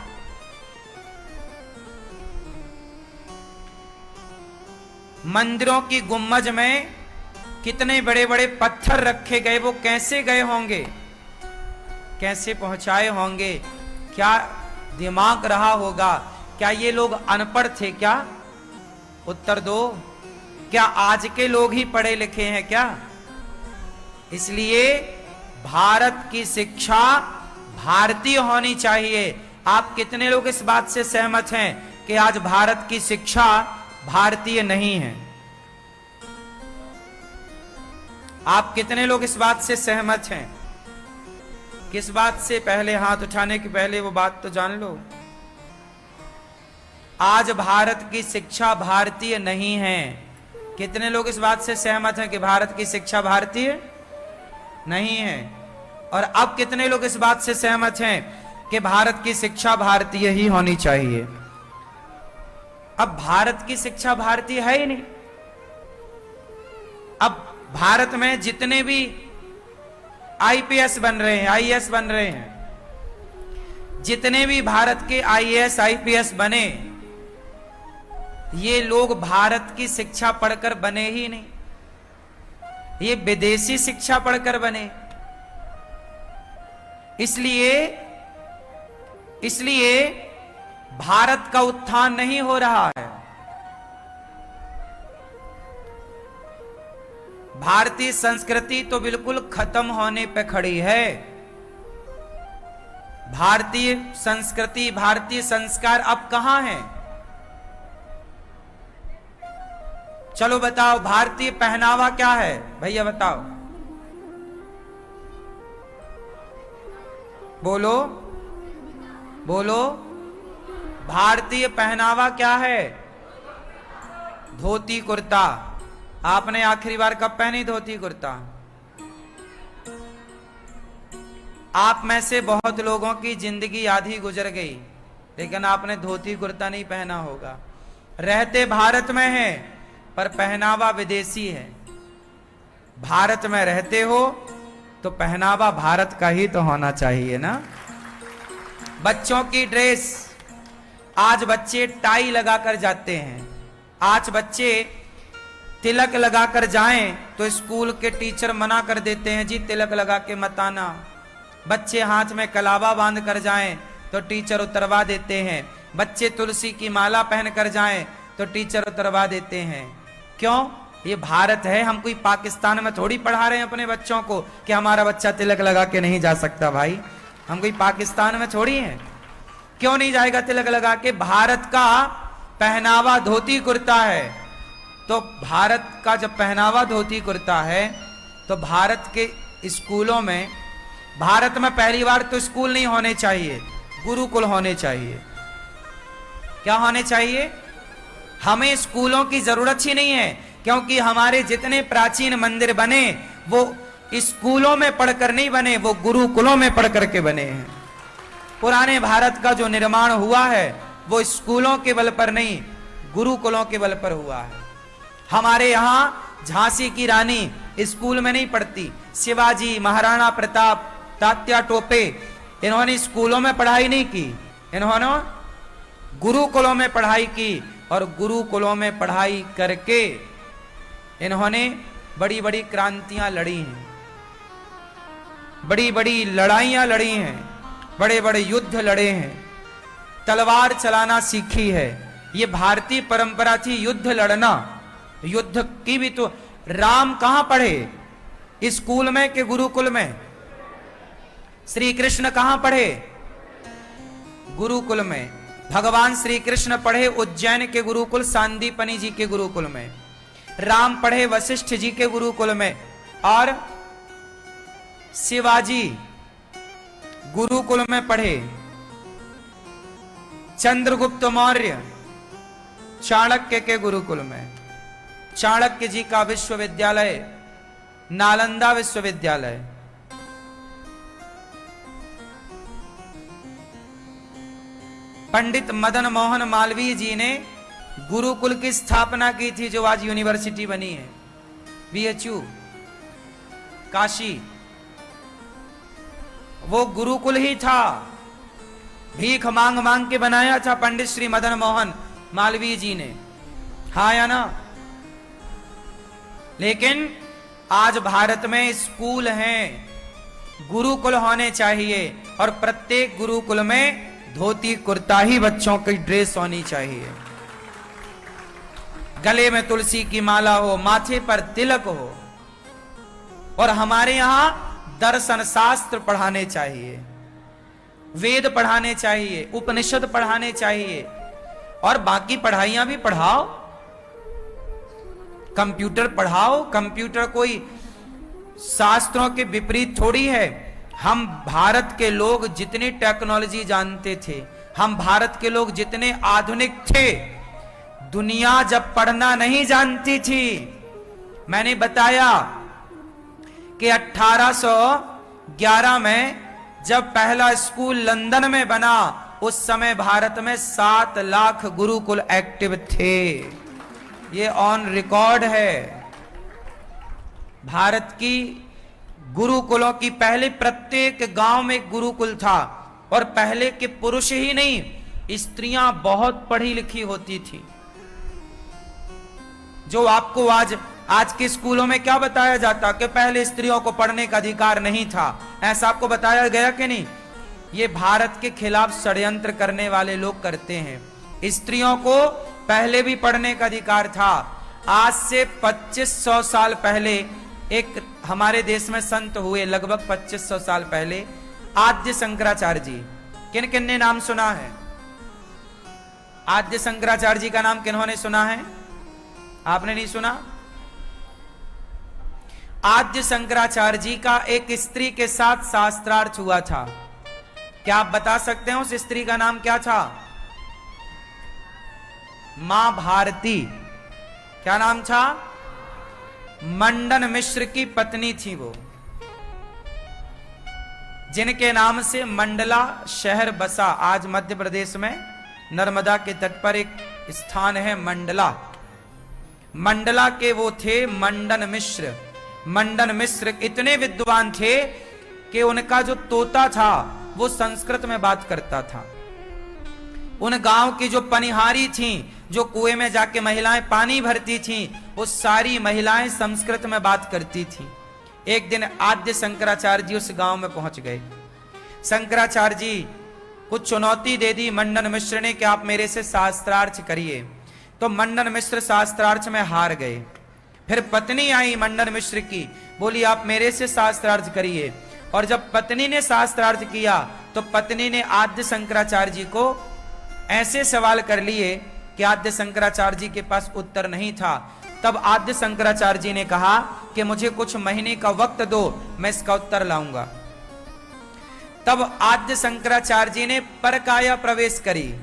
S1: मंदिरों की गुम्बज में कितने बड़े बड़े पत्थर रखे गए, वो कैसे गए होंगे, कैसे पहुंचाए होंगे, क्या दिमाग रहा होगा? क्या ये लोग अनपढ़ थे क्या? उत्तर दो। क्या आज के लोग ही पढ़े लिखे हैं क्या? इसलिए भारत की शिक्षा भारतीय होनी चाहिए। आप कितने लोग इस बात से सहमत हैं कि आज भारत की शिक्षा भारतीय नहीं है? आप कितने लोग इस बात से सहमत हैं? किस बात से? पहले हाथ उठाने के पहले वो बात तो जान लो। आज भारत की शिक्षा भारतीय नहीं है। कितने लोग इस बात से सहमत हैं कि भारत की शिक्षा भारतीय नहीं है? और अब कितने लोग इस बात से सहमत हैं कि भारत की शिक्षा भारतीय ही होनी चाहिए? अब भारत की शिक्षा भारतीय है ही नहीं। अब भारत में जितने भी आईपीएस बन रहे हैं, आईएएस बन रहे हैं, जितने भी भारत के आईएएस आईपीएस बने, ये लोग भारत की शिक्षा पढ़कर बने ही नहीं, ये विदेशी शिक्षा पढ़कर बने। इसलिए भारत का उत्थान नहीं हो रहा है। भारतीय संस्कृति तो बिल्कुल खत्म होने पे खड़ी है। भारतीय संस्कृति, भारतीय संस्कार अब कहां हैं? चलो बताओ, भारतीय पहनावा क्या है? भैया बताओ, बोलो बोलो। भारतीय पहनावा क्या है? धोती कुर्ता। आपने आखिरी बार कब पहनी धोती कुर्ता? आप में से बहुत लोगों की जिंदगी आधी गुजर गई, लेकिन आपने धोती कुर्ता नहीं पहना होगा। रहते भारत में है पर पहनावा विदेशी है। भारत में रहते हो तो पहनावा भारत का ही तो होना चाहिए ना। बच्चों की ड्रेस, आज बच्चे टाई लगाकर जाते हैं। आज बच्चे तिलक लगाकर जाएं तो स्कूल के टीचर मना कर देते हैं, जी तिलक लगा के मत आना। बच्चे हाथ में कलावा बांध कर जाएं तो टीचर उतरवा देते हैं। बच्चे तुलसी की माला पहन कर जाएं तो टीचर उतरवा देते हैं। क्यों? ये भारत है, हम कोई पाकिस्तान में थोड़ी पढ़ा रहे हैं अपने बच्चों को कि हमारा बच्चा तिलक लगा के नहीं जा सकता। भाई हम कोई पाकिस्तान में थोड़ी हैं। क्यों नहीं जाएगा तिलक लगा के? भारत का पहनावा धोती कुर्ता है। तो भारत का जब पहनावा धोती कुर्ता है तो भारत के स्कूलों में, भारत में पहली बार तो स्कूल नहीं होने चाहिए, गुरुकुल होने चाहिए। क्या होने चाहिए? हमें स्कूलों की जरूरत ही नहीं है, क्योंकि हमारे जितने प्राचीन मंदिर बने वो स्कूलों में पढ़कर नहीं बने, वो गुरुकुलों में पढ़ करके बने हैं। पुराने भारत का जो निर्माण हुआ है वो स्कूलों के बल पर नहीं, गुरुकुलों के बल पर हुआ है। हमारे यहां झांसी की रानी स्कूल में नहीं पढ़ती, शिवाजी, महाराणा प्रताप, तात्या टोपे, इन्होंने स्कूलों में पढ़ाई नहीं की, इन्होंने गुरुकुलों में पढ़ाई की। और गुरुकुलों में पढ़ाई करके इन्होंने बड़ी बड़ी क्रांतियां लड़ी हैं, बड़ी बड़ी लड़ाइयां लड़ी हैं, बड़े बड़े युद्ध लड़े हैं, तलवार चलाना सीखी है। ये भारतीय परंपरा थी, युद्ध लड़ना। युद्ध की भी तो राम कहां पढ़े? स्कूल में कि गुरुकुल में? श्री कृष्ण कहां पढ़े? गुरुकुल में। भगवान श्री कृष्ण पढ़े उज्जैन के गुरुकुल सांदीपनी जी के गुरुकुल में, राम पढ़े वशिष्ठ जी के गुरुकुल में, और शिवाजी गुरुकुल में पढ़े। चंद्रगुप्त मौर्य चाणक्य के गुरुकुल में। चाणक्य जी का विश्वविद्यालय नालंदा विश्वविद्यालय। पंडित मदन मोहन मालवीय जी ने गुरुकुल की स्थापना की थी, जो आज यूनिवर्सिटी बनी है, BHU काशी। वो गुरुकुल ही था, भीख मांग मांग के बनाया था पंडित श्री मदन मोहन मालवीय जी ने, हाँ या ना? लेकिन आज भारत में स्कूल हैं, गुरुकुल होने चाहिए, और प्रत्येक गुरुकुल में धोती कुर्ता ही बच्चों की ड्रेस होनी चाहिए। गले में तुलसी की माला हो, माथे पर तिलक हो। और हमारे यहां दर्शन शास्त्र पढ़ाने चाहिए, वेद पढ़ाने चाहिए, उपनिषद पढ़ाने चाहिए, और बाकी पढ़ाइयां भी पढ़ाओ। कंप्यूटर पढ़ाओ। कंप्यूटर कोई शास्त्रों के विपरीत थोड़ी है। हम भारत के लोग जितनी टेक्नोलॉजी जानते थे, हम भारत के लोग जितने आधुनिक थे, दुनिया जब पढ़ना नहीं जानती थी। मैंने बताया कि 1811 में जब पहला स्कूल लंदन में बना, उस समय भारत में 7 लाख गुरुकुल एक्टिव थे। ये ऑन रिकॉर्ड है। भारत की गुरुकुलों की पहले प्रत्येक गांव में एक गुरुकुल था, और पहले के पुरुष ही नहीं, स्त्रियां बहुत पढ़ी लिखी होती थी। जो आपको आज के स्कूलों में क्या बताया जाता कि पहले स्त्रियों को पढ़ने का अधिकार नहीं था, ऐसा आपको बताया गया कि नहीं? ये भारत के खिलाफ षड्यंत्र करने वाले लोग करते हैं। स्त्रियों को पहले भी पढ़ने का अधिकार था। आज से 2500 साल पहले एक हमारे देश में संत हुए, लगभग 2500 साल पहले, आद्य शंकराचार्य जी। किन किन ने नाम सुना है? आद्य शंकराचार्य जी का नाम किन्होंने सुना है? आपने नहीं सुना? आद्य शंकराचार्य जी का एक स्त्री के साथ शास्त्रार्थ हुआ था। क्या आप बता सकते हैं उस स्त्री का नाम क्या था? मां भारती। क्या नाम था? मंडन मिश्र की पत्नी थी वो, जिनके नाम से मंडला शहर बसा। आज मध्य प्रदेश में नर्मदा के तट पर एक स्थान है मंडला। मंडला के वो थे मंडन मिश्र। मंडन मिश्र इतने विद्वान थे कि उनका जो तोता था वो संस्कृत में बात करता था। उन गांव की जो पनिहारी थीं, जो कुएं में जाके महिलाएं पानी भरती थीं, वो सारी महिलाएं संस्कृत में बात करती थीं। एक दिन आद्य शंकराचार्य जी उस गांव में पहुंच गए। शंकराचार्य जी वो चुनौती दे दी मंडन मिश्र ने कि आप मेरे से शास्त्रार्थ करिए। तो मंडन मिश्र शास्त्रार्थ में हार गए। फिर पत्नी आई मंडन मिश्र की, बोली आप मेरे से शास्त्रार्थ करिए। और जब पत्नी ने शास्त्रार्थ किया तो पत्नी ने आद्य शंकराचार्य जी को ऐसे सवाल कर लिए कि आद्य शंकराचार्य जी के पास उत्तर नहीं था। तब आद्य शंकराचार्य जी ने कहा कि मुझे कुछ महीने का वक्त दो, मैं इसका उत्तर लाऊंगा। तब आद्य शंकराचार्य जी ने परकाया प्रवेश करी।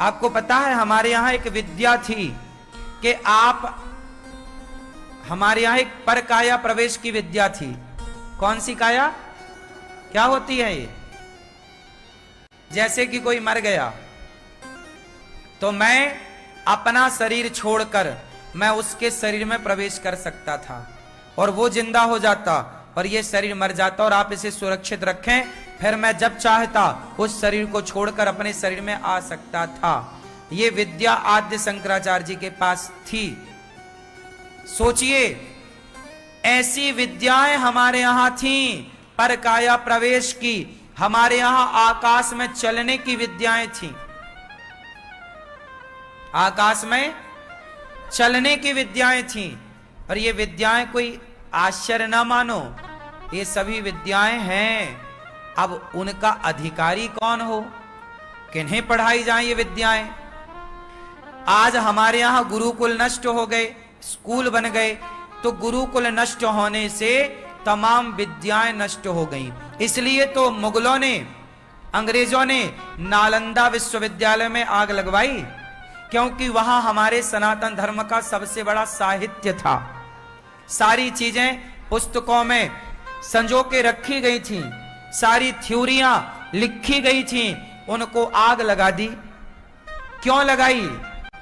S1: आपको पता है हमारे यहां एक विद्या थी कि हमारे यहां एक परकाया प्रवेश की विद्या थी। कौन सी काया? क्या होती है ये? जैसे कि कोई मर गया तो मैं अपना शरीर छोड़कर मैं उसके शरीर में प्रवेश कर सकता था और वो जिंदा हो जाता और ये शरीर मर जाता और आप इसे सुरक्षित रखें, फिर मैं जब चाहता उस शरीर को छोड़कर अपने शरीर में आ सकता था। ये विद्या आद्य शंकराचार्य जी के पास थी। सोचिए, ऐसी विद्याएं हमारे यहां थी, परकाया प्रवेश की। हमारे यहां आकाश में चलने की विद्याएं थी, आकाश में चलने की विद्याएं थी। और ये विद्याएं कोई आश्चर्य ना मानो, ये सभी विद्याएं हैं। अब उनका अधिकारी कौन हो, किन्हें पढ़ाई जाए ये विद्याएं? आज हमारे यहां गुरुकुल नष्ट हो गए, स्कूल बन गए, तो गुरुकुल नष्ट होने से तमाम विद्याएं नष्ट हो गईं। इसलिए तो मुगलों ने, अंग्रेजों ने नालंदा विश्वविद्यालय में आग लगवाई, क्योंकि वहां हमारे सनातन धर्म का सबसे बड़ा साहित्य था। सारी चीजें पुस्तकों में संजो के रखी गई थी, सारी थ्योरियां लिखी गई थी, उनको आग लगा दी। क्यों लगाई?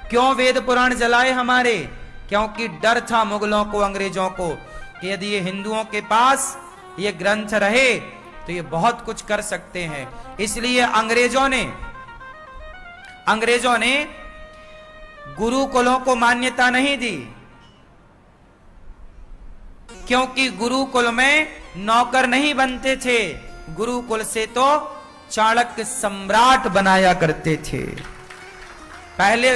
S1: क्यों वेद पुराण जलाए हमारे? क्योंकि डर था मुगलों को, अंग्रेजों को, कि यदि ये हिंदुओं के पास ये ग्रंथ रहे तो ये बहुत कुछ कर सकते हैं। इसलिए अंग्रेजों ने गुरुकुलों को मान्यता नहीं दी, क्योंकि गुरुकुल में नौकर नहीं बनते थे, गुरुकुल से तो चाणक्य सम्राट बनाया करते थे। पहले,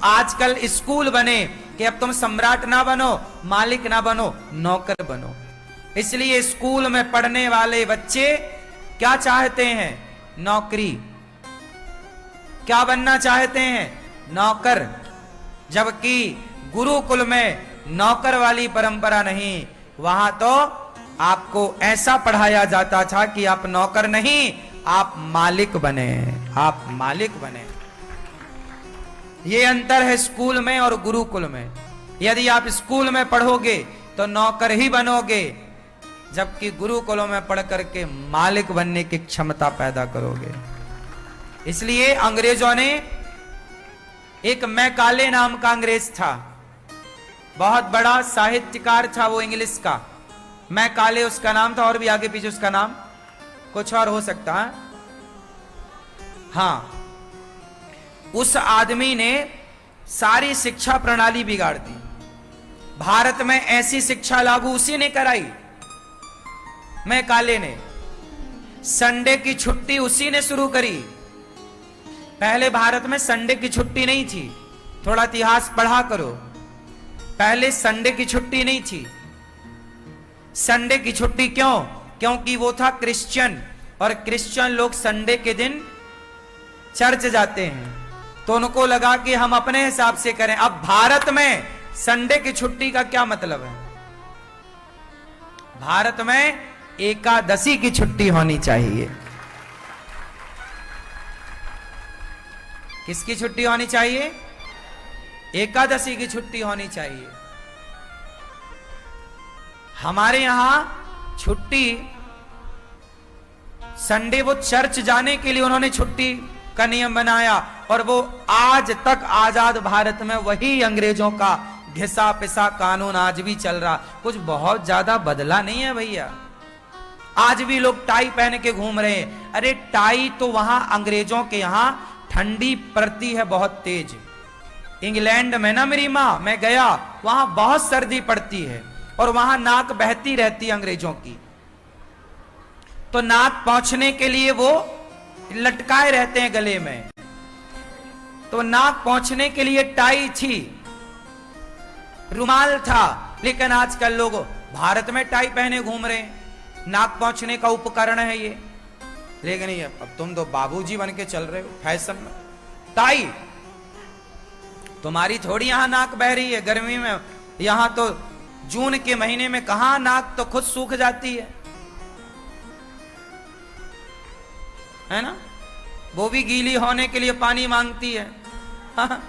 S1: आजकल स्कूल बने कि अब तुम सम्राट ना बनो, मालिक ना बनो, नौकर बनो। इसलिए स्कूल में पढ़ने वाले बच्चे क्या चाहते हैं? नौकरी। क्या बनना चाहते हैं? नौकर। जबकि गुरुकुल में नौकर वाली परंपरा नहीं, वहां तो आपको ऐसा पढ़ाया जाता था कि आप नौकर नहीं, आप मालिक बने, आप मालिक बने। ये अंतर है स्कूल में और गुरुकुल में। यदि आप स्कूल में पढ़ोगे तो नौकर ही बनोगे, जबकि गुरुकुलों में पढ़ करके मालिक बनने की क्षमता पैदा करोगे। इसलिए अंग्रेजों ने, एक मैकाले नाम का अंग्रेज था, बहुत बड़ा साहित्यकार था वो, इंग्लिश का। मैकाले उसका नाम था, और भी आगे पीछे उसका नाम कुछ और हो सकता है। हाँ, उस आदमी ने सारी शिक्षा प्रणाली बिगाड़ दी। भारत में ऐसी शिक्षा लागू उसी ने कराई, मैकाले ने। संडे की छुट्टी उसी ने शुरू करी। पहले भारत में संडे की छुट्टी नहीं थी, थोड़ा इतिहास पढ़ा करो। पहले संडे की छुट्टी नहीं थी। संडे की छुट्टी क्यों? क्योंकि वो था क्रिश्चियन, और क्रिश्चियन लोग संडे के दिन चर्च जाते हैं, तो उनको लगा कि हम अपने हिसाब से करें। अब भारत में संडे की छुट्टी का क्या मतलब है? भारत में एकादशी की छुट्टी होनी चाहिए। किसकी छुट्टी होनी चाहिए? एकादशी की छुट्टी होनी चाहिए। हमारे यहां छुट्टी संडे, वो चर्च जाने के लिए उन्होंने छुट्टी का नियम बनाया, और वो आज तक आजाद भारत में वही अंग्रेजों का घिसा पिसा कानून आज भी चल रहा। कुछ बहुत ज्यादा बदला नहीं है भैया। आज भी लोग टाई पहन के घूम रहे हैं। अरे टाई तो वहां अंग्रेजों के यहां ठंडी पड़ती है बहुत तेज। इंग्लैंड में ना मेरी माँ, मैं गया, वहां बहुत सर्दी पड़ती है और वहां नाक बहती रहती है अंग्रेजों की। तो नाक पहुंचने के लिए वो लटकाए रहते हैं गले में। तो नाक पहुंचने के लिए टाई थी, रुमाल था, लेकिन आजकल लोग भारत में टाई पहने घूम रहे हैं। नाक पहुंचने का उपकरण है ये, लेकिन ये अब तुम तो बाबूजी बन के चल रहे हो फैशन में। टाई तुम्हारी थोड़ी यहां नाक बह रही है गर्मी में। यहां तो जून के महीने में कहां नाक तो खुद सूख जाती है ना, वो भी गीली होने के लिए पानी मांगती है। हाँ।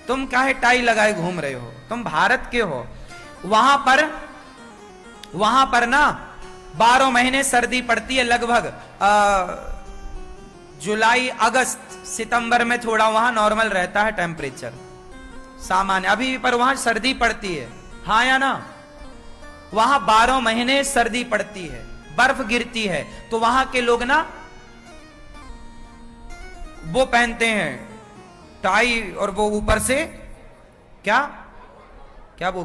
S1: तुम काहे टाई लगाए घूम रहे हो, तुम भारत के हो। वहां पर ना 12 महीने सर्दी पड़ती है लगभग। जुलाई अगस्त सितंबर में थोड़ा वहां नॉर्मल रहता है टेम्परेचर सामान्य, अभी पर वहां सर्दी पड़ती है, हाँ या ना। वहां 12 महीने सर्दी पड़ती है, बर्फ गिरती है। तो वहां के लोग ना वो पहनते हैं टाई, और वो ऊपर से क्या वो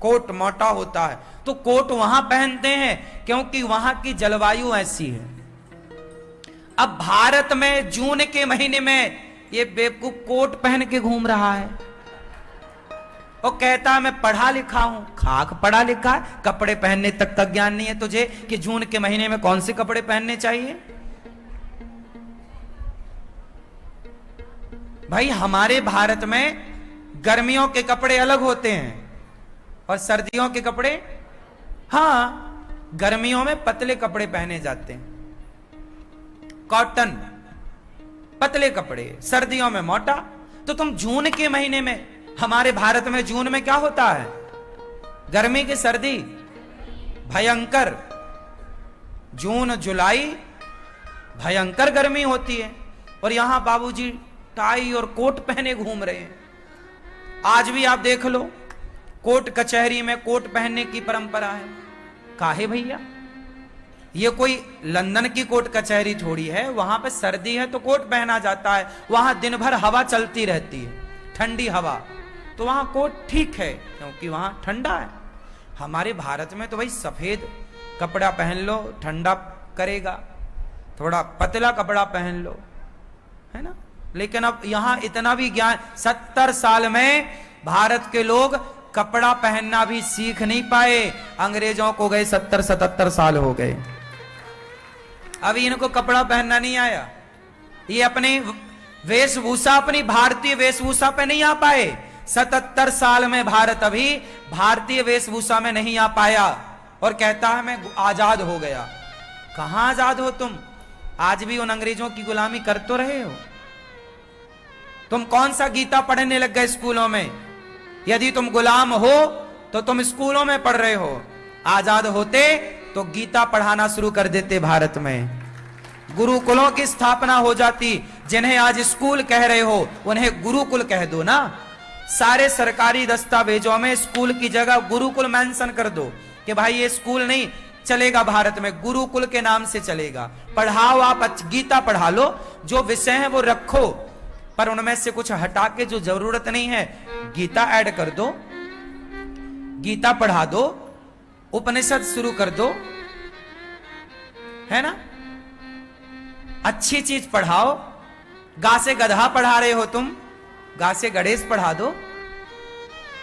S1: कोट मोटा होता है, तो कोट वहां पहनते हैं क्योंकि वहां की जलवायु ऐसी है। अब भारत में जून के महीने में ये बेवकूफ कोट पहन के घूम रहा है और कहता है मैं पढ़ा लिखा हूं। खाक पढ़ा लिखा है, कपड़े पहनने तक का ज्ञान नहीं है तुझे कि जून के महीने में कौन से कपड़े पहनने चाहिए। भाई हमारे भारत में गर्मियों के कपड़े अलग होते हैं और सर्दियों के कपड़े, हाँ गर्मियों में पतले कपड़े पहने जाते हैं, कॉटन पतले कपड़े, सर्दियों में मोटा। तो तुम जून के महीने में, हमारे भारत में जून में क्या होता है, गर्मी की सर्दी भयंकर, जून जुलाई भयंकर गर्मी होती है, और यहां बाबूजी टाई और कोट पहने घूम रहे हैं। आज भी आप देख लो कोर्ट कचहरी में कोट पहनने की परंपरा है। काहे भैया, ये कोई लंदन की कोर्ट कचहरी थोड़ी है, वहां पे सर्दी है तो कोट पहना जाता है। वहां दिन भर हवा चलती रहती है, ठंडी हवा, तो वहां कोट ठीक है क्योंकि वहां ठंडा है। हमारे भारत में तो भाई सफेद कपड़ा पहन लो ठंडा करेगा, थोड़ा पतला कपड़ा पहन लो, है ना। लेकिन अब यहां इतना भी ज्ञान, 70 साल में भारत के लोग कपड़ा पहनना भी सीख नहीं पाए। अंग्रेजों को गए 70-77 साल हो गए, अभी इनको कपड़ा पहनना नहीं आया। ये अपनी वेशभूषा, अपनी भारतीय वेशभूषा पे नहीं आ पाए। 77 साल में भारत अभी भारतीय वेशभूषा में नहीं आ पाया और कहता है मैं आजाद हो गया। कहां आजाद हो तुम, आज भी उन अंग्रेजों की गुलामी कर तो रहे हो। तुम कौन सा गीता पढ़ने लग गए स्कूलों में? यदि तुम गुलाम हो तो तुम स्कूलों में पढ़ रहे हो, आजाद होते तो गीता पढ़ाना शुरू कर देते। भारत में गुरुकुलों की स्थापना हो जाती। जिन्हें आज स्कूल कह रहे हो उन्हें गुरुकुल कह दो ना। सारे सरकारी दस्तावेजों में स्कूल की जगह गुरुकुल मेंशन कर दो कि भाई ये स्कूल नहीं चलेगा, भारत में गुरुकुल के नाम से चलेगा। पढ़ाओ, आप गीता पढ़ा लो, जो विषय है वो रखो, पर उनमें से कुछ हटा के जो जरूरत नहीं है गीता ऐड कर दो, गीता पढ़ा दो, उपनिषद शुरू कर दो, है ना। अच्छी चीज पढ़ाओ। गा से गधा पढ़ा रहे हो तुम, गा से गणेश पढ़ा दो।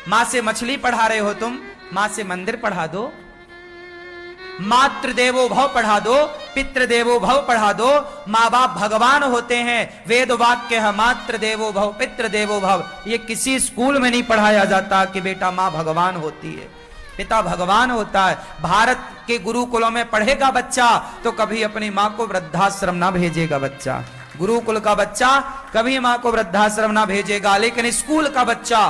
S1: मां से मछली पढ़ा रहे हो तुम, मां से मंदिर पढ़ा दो। मातृ देवो भव पढ़ा दो, पितृ देवो भव पढ़ा दो। माँ बाप भगवान होते हैं, वेद वाक्य है मातृ देवो भव पितृ देवो भव। ये किसी स्कूल में नहीं पढ़ाया जाता कि बेटा माँ भगवान होती है, पिता भगवान होता है। भारत के गुरुकुलों में पढ़ेगा बच्चा तो कभी अपनी माँ को वृद्धाश्रम ना भेजेगा बच्चा। गुरुकुल का बच्चा कभी माँ को वृद्धाश्रम ना भेजेगा, लेकिन स्कूल का बच्चा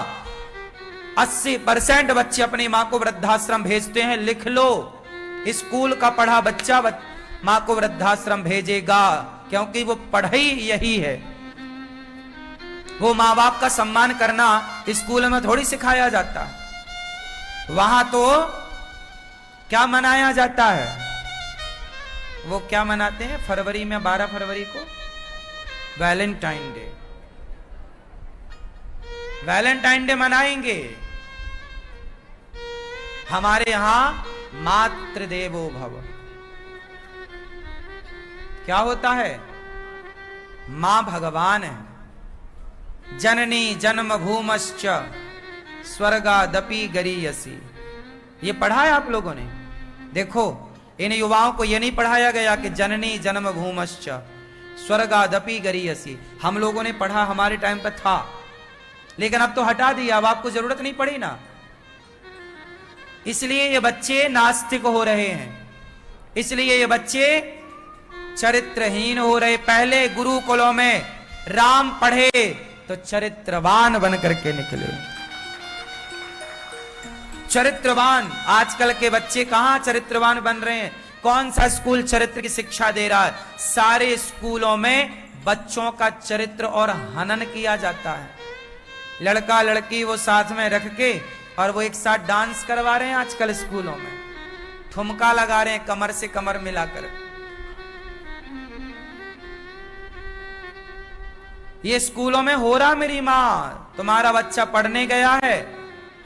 S1: 80% बच्चे अपनी माँ को वृद्धाश्रम भेजते हैं। लिख लो, स्कूल का पढ़ा बच्चा मां को वृद्धाश्रम भेजेगा, क्योंकि वो पढ़ाई यही है। वो मां बाप का सम्मान करना स्कूल में थोड़ी सिखाया जाता। वहां तो क्या मनाया जाता है, वो क्या मनाते हैं फरवरी में, 12 फरवरी को वैलेंटाइन डे। वैलेंटाइन डे मनाएंगे। हमारे यहां मातृदेवो भव। क्या होता है? मां भगवान है। जननी जन्म भूमश्च स्वर्गादपि गरीयसी। ये पढ़ा है आप लोगों ने? देखो, इन युवाओं को ये नहीं पढ़ाया गया कि जननी जन्म भूमश्च स्वर्गादपि गरीयसी। हम लोगों ने पढ़ा, हमारे टाइम पर था, लेकिन अब तो हटा दिया, अब आपको जरूरत नहीं पड़ी ना। इसलिए ये बच्चे नास्तिक हो रहे हैं, इसलिए ये बच्चे चरित्रहीन हो रहे। पहले गुरुकुलों में राम पढ़े तो चरित्रवान बन करके निकले, चरित्रवान। आजकल के बच्चे कहां चरित्रवान बन रहे हैं? कौन सा स्कूल चरित्र की शिक्षा दे रहा है? सारे स्कूलों में बच्चों का चरित्र और हनन किया जाता है। लड़का लड़की वो साथ में रख के और वो एक साथ डांस करवा रहे हैं आजकल स्कूलों में, ठुमका लगा रहे हैं कमर से कमर मिलाकर। ये स्कूलों में हो रहा। मेरी माँ, तुम्हारा बच्चा पढ़ने गया है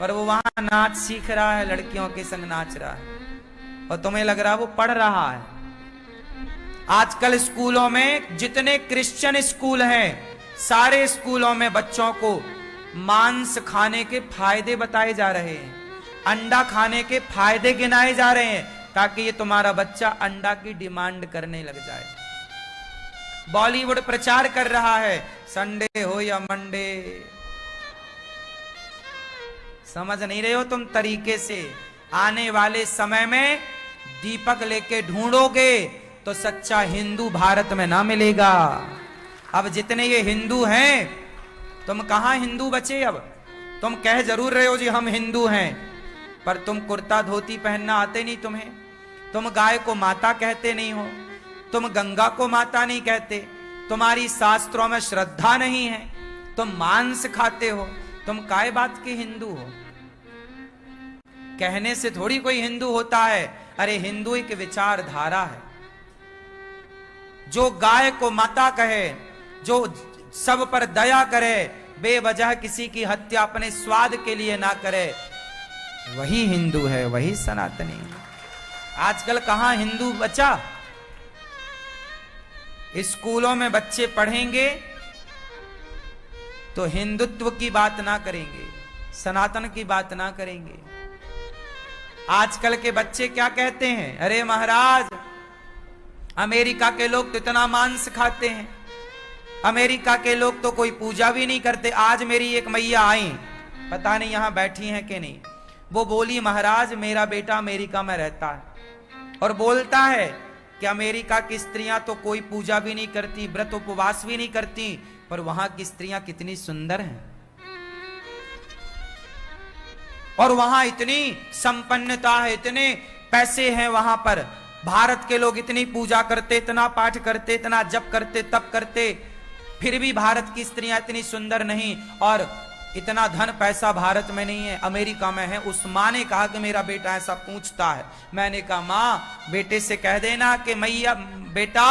S1: और वो वहां नाच सीख रहा है, लड़कियों के संग नाच रहा है, और तुम्हें लग रहा है वो पढ़ रहा है। आजकल स्कूलों में जितने क्रिश्चियन स्कूल हैं, सारे स्कूलों में बच्चों को मांस खाने के फायदे बताए जा रहे हैं, अंडा खाने के फायदे गिनाए जा रहे हैं, ताकि ये तुम्हारा बच्चा अंडा की डिमांड करने लग जाए। बॉलीवुड प्रचार कर रहा है, संडे हो या मंडे। समझ नहीं रहे हो तुम तरीके से? आने वाले समय में दीपक लेके ढूंढोगे तो सच्चा हिंदू भारत में ना मिलेगा। अब जितने ये हिंदू हैं, तुम कहां हिंदू बचे? अब तुम कह जरूर रहे हो जी हम हिंदू हैं, पर तुम कुर्ता धोती पहनना आते नहीं तुम्हें। तुम गाय को माता कहते नहीं हो, तुम गंगा को माता नहीं कहते, तुम्हारी शास्त्रों में श्रद्धा नहीं है, तुम मांस खाते हो, तुम काय बात के हिंदू हो? कहने से थोड़ी कोई हिंदू होता है। अरे हिंदू एक विचारधारा है। जो गाय को माता कहे, जो सब पर दया करे, बेवजह किसी की हत्या अपने स्वाद के लिए ना करे, वही हिंदू है, वही सनातनी है। आजकल कहां हिंदू बचा? स्कूलों में बच्चे पढ़ेंगे तो हिंदुत्व की बात ना करेंगे, सनातन की बात ना करेंगे। आजकल के बच्चे क्या कहते हैं? अरे महाराज, अमेरिका के लोग तो इतना मांस खाते हैं, अमेरिका के लोग तो कोई पूजा भी नहीं करते। आज मेरी एक मैया आई, पता नहीं यहां बैठी हैं कि नहीं, वो बोली महाराज मेरा बेटा अमेरिका में रहता है और बोलता है कि अमेरिका की स्त्रियां तो कोई पूजा भी नहीं करती, व्रत उपवास भी नहीं करती, पर वहां की स्त्रियां कितनी सुंदर हैं और वहां इतनी संपन्नता है, इतने पैसे हैं वहां पर। भारत के लोग इतनी पूजा करते, इतना पाठ करते, इतना जप करते, तप करते, फिर भी भारत की स्त्रियां इतनी सुंदर नहीं, और इतना धन पैसा भारत में नहीं है, अमेरिका में है। उस माँ ने कहा कि मेरा बेटा ऐसा पूछता है। मैंने कहा माँ, बेटे से कह देना कि मैया बेटा,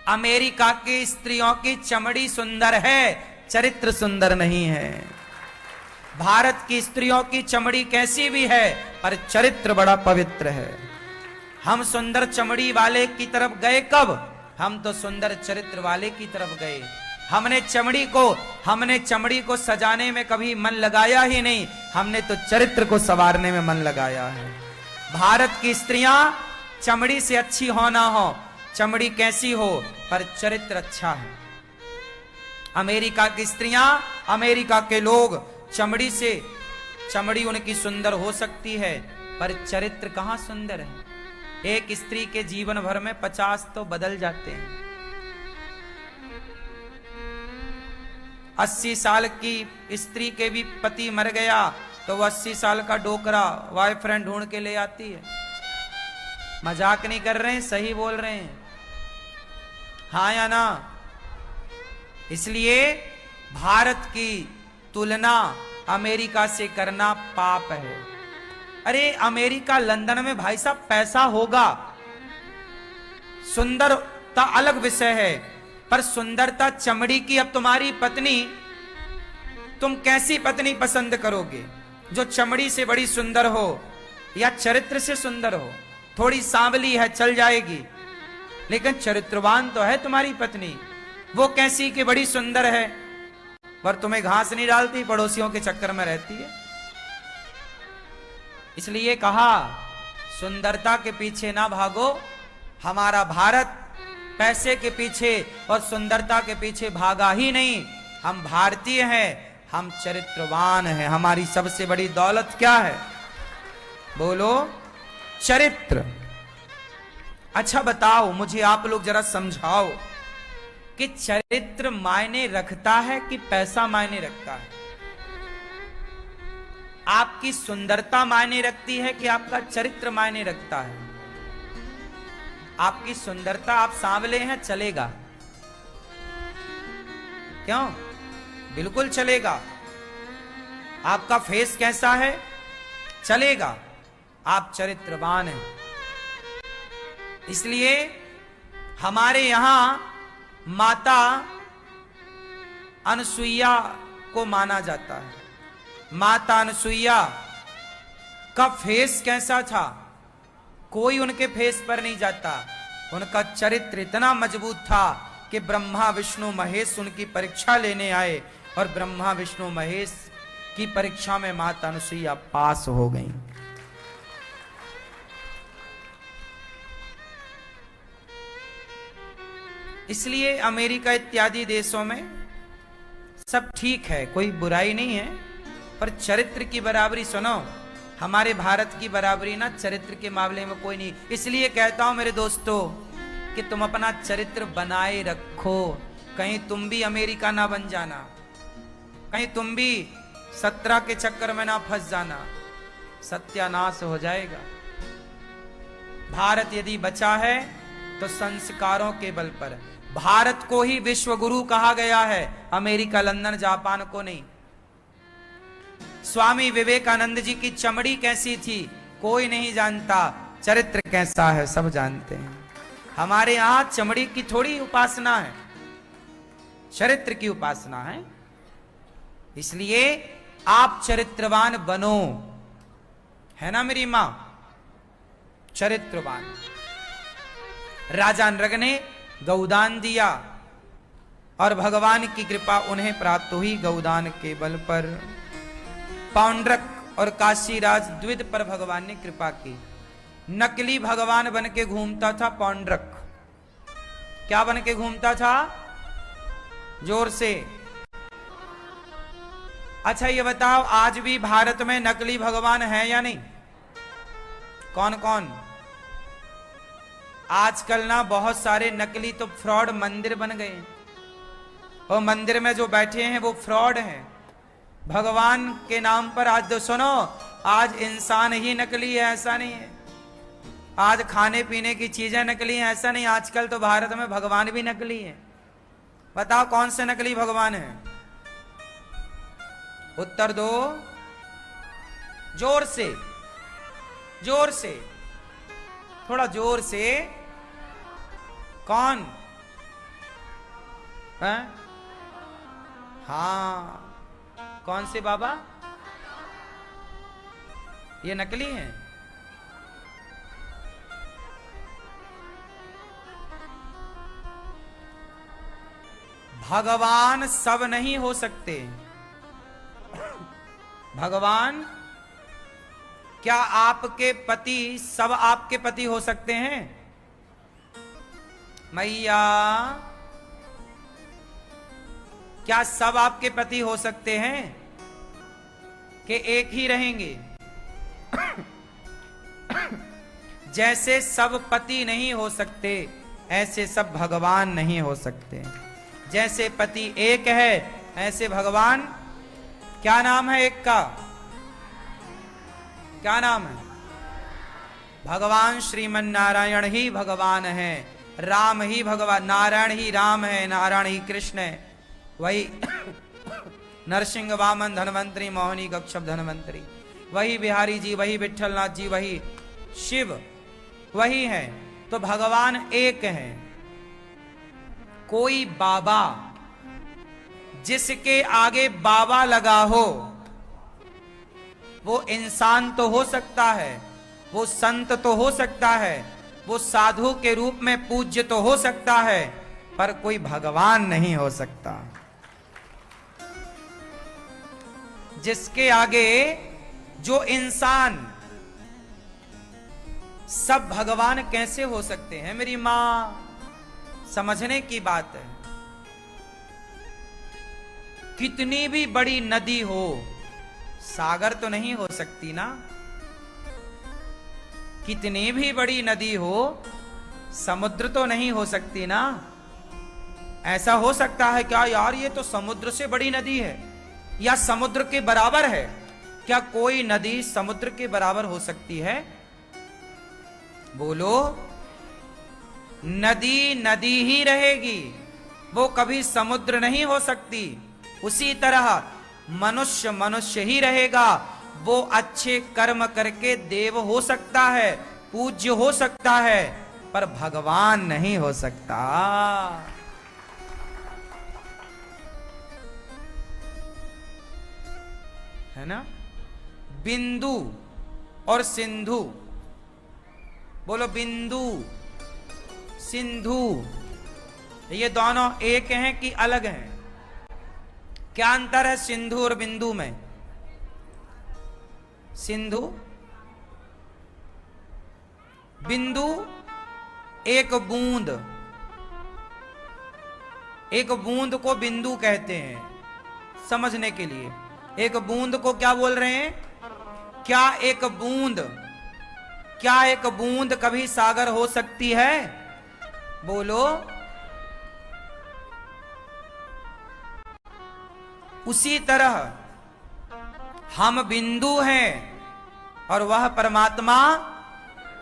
S1: अमेरिका की स्त्रियों की चमड़ी सुंदर है, चरित्र सुंदर नहीं है। भारत की स्त्रियों की चमड़ी कैसी भी है, पर चरित्र बड़ा पवित्र है। हम सुंदर चमड़ी वाले की तरफ गए कब? हम तो सुंदर चरित्र वाले की तरफ गए। हमने चमड़ी को सजाने में कभी मन लगाया ही नहीं, हमने तो चरित्र को संवारने में मन लगाया है। भारत की स्त्रियां चमड़ी से अच्छी हो ना हो, चमड़ी कैसी हो, पर चरित्र अच्छा है। अमेरिका की स्त्रियां, अमेरिका के लोग, चमड़ी उनकी सुंदर हो सकती है, पर चरित्र कहां सुंदर है। एक स्त्री के जीवन भर में 50 तो बदल जाते हैं। 80 साल की स्त्री के भी पति मर गया तो वो 80 साल का डोकरा बॉयफ्रेंड ढूंढ के ले आती है। मजाक नहीं कर रहे हैं, सही बोल रहे हैं, हाँ या ना? इसलिए भारत की तुलना अमेरिका से करना पाप है। अरे अमेरिका, लंदन में भाई साहब पैसा होगा, सुंदरता अलग विषय है, पर सुंदरता चमड़ी की। अब तुम्हारी पत्नी, तुम कैसी पत्नी पसंद करोगे? जो चमड़ी से बड़ी सुंदर हो, या चरित्र से सुंदर हो, थोड़ी सांवली है चल जाएगी, लेकिन चरित्रवान तो है तुम्हारी पत्नी। वो कैसी कि बड़ी सुंदर है पर तुम्हें घास नहीं डालती, पड़ोसियों के चक्कर में रहती है। इसलिए कहा सुंदरता के पीछे ना भागो। हमारा भारत पैसे के पीछे और सुंदरता के पीछे भागा ही नहीं। हम भारतीय हैं, हम चरित्रवान हैं। हमारी सबसे बड़ी दौलत क्या है? बोलो, चरित्र। अच्छा बताओ मुझे, आप लोग जरा समझाओ कि चरित्र मायने रखता है कि पैसा मायने रखता है? आपकी सुंदरता मायने रखती है कि आपका चरित्र मायने रखता है? आपकी सुंदरता, आप सांवले हैं चलेगा, क्यों? बिल्कुल चलेगा। आपका फेस कैसा है? चलेगा। आप चरित्रवान हैं। इसलिए हमारे यहां माता अनसुईया को माना जाता है। माता अनसुईया का फेस कैसा था? कोई उनके फेस पर नहीं जाता। उनका चरित्र इतना मजबूत था कि ब्रह्मा विष्णु महेश उनकी परीक्षा लेने आए और ब्रह्मा विष्णु महेश की परीक्षा में माता अनसुईया पास हो गई। इसलिए अमेरिका इत्यादि देशों में सब ठीक है, कोई बुराई नहीं है, पर चरित्र की बराबरी सुनो, हमारे भारत की बराबरी ना चरित्र के मामले में कोई नहीं। इसलिए कहता हूं मेरे दोस्तों कि तुम अपना चरित्र बनाए रखो, कहीं तुम भी अमेरिका ना बन जाना, कहीं तुम भी 17 के चक्कर में ना फंस जाना, सत्यानाश हो जाएगा। भारत यदि बचा है तो संस्कारों के बल पर। भारत को ही विश्व गुरु कहा गया है, अमेरिका, लंदन, जापान को नहीं। स्वामी विवेकानंद जी की चमड़ी कैसी थी कोई नहीं जानता, चरित्र कैसा है सब जानते हैं। हमारे यहां चमड़ी की थोड़ी उपासना है, चरित्र की उपासना है। इसलिए आप चरित्रवान बनो, है ना मेरी मां? चरित्रवान। राजा नृग ने गौदान दिया और भगवान की कृपा उन्हें प्राप्त हुई गौदान के बल पर। पौंड्रक और काशीराज द्विद पर भगवान ने कृपा की। नकली भगवान बन के घूमता था पौंड्रक। क्या बन के घूमता था? जोर से। अच्छा ये बताओ, आज भी भारत में नकली भगवान है या नहीं? कौन कौन? आजकल ना बहुत सारे नकली तो फ्रॉड मंदिर बन गए, और मंदिर में जो बैठे हैं वो फ्रॉड हैं। भगवान के नाम पर आज तो सुनो, आज इंसान ही नकली है ऐसा नहीं है, आज खाने पीने की चीजें नकली हैं ऐसा नहीं, आजकल तो भारत में भगवान भी नकली है। बताओ कौन से नकली भगवान है? उत्तर दो जोर से, जोर से, थोड़ा जोर से। कौन है? हाँ, कौन से बाबा? ये नकली हैं। भगवान सब नहीं हो सकते। भगवान, क्या आपके पति सब आपके पति हो सकते हैं? मैया, क्या सब आपके पति हो सकते हैं कि एक ही रहेंगे? जैसे सब पति नहीं हो सकते ऐसे सब भगवान नहीं हो सकते। जैसे पति एक है ऐसे भगवान, क्या नाम है एक का? क्या नाम है? भगवान श्रीमन नारायण ही भगवान है, राम ही भगवान, नारायण ही राम है, नारायण ही कृष्ण है। वही नरसिंह वामन धनवंतरी, मोहिनी गक्षप धनवंतरी, वही बिहारी जी, वही विठलनाथ जी, वही शिव, वही है। तो भगवान एक है। कोई बाबा जिसके आगे बाबा लगा हो वो इंसान तो हो सकता है, वो संत तो हो सकता है, वो साधु के रूप में पूज्य तो हो सकता है, पर कोई भगवान नहीं हो सकता। जिसके आगे जो इंसान, सब भगवान कैसे हो सकते हैं मेरी मां? समझने की बात है। कितनी भी बड़ी नदी हो, सागर तो नहीं हो सकती ना। कितनी भी बड़ी नदी हो, समुद्र तो नहीं हो सकती ना। ऐसा हो सकता है क्या यार ये तो समुद्र से बड़ी नदी है, या समुद्र के बराबर है? क्या कोई नदी समुद्र के बराबर हो सकती है? बोलो। नदी नदी ही रहेगी, वो कभी समुद्र नहीं हो सकती। उसी तरह मनुष्य मनुष्य ही रहेगा, वो अच्छे कर्म करके देव हो सकता है, पूज्य हो सकता है, पर भगवान नहीं हो सकता। है ना? बिंदु और सिंधु, बोलो बिंदु सिंधु, ये दोनों एक हैं कि अलग हैं? क्या अंतर है सिंधु और बिंदु में? सिंधु, बिंदु एक बूंद, एक बूंद को बिंदु कहते हैं। समझने के लिए, एक बूंद को क्या बोल रहे हैं? क्या एक बूंद कभी सागर हो सकती है? बोलो। उसी तरह हम बिंदु हैं और वह परमात्मा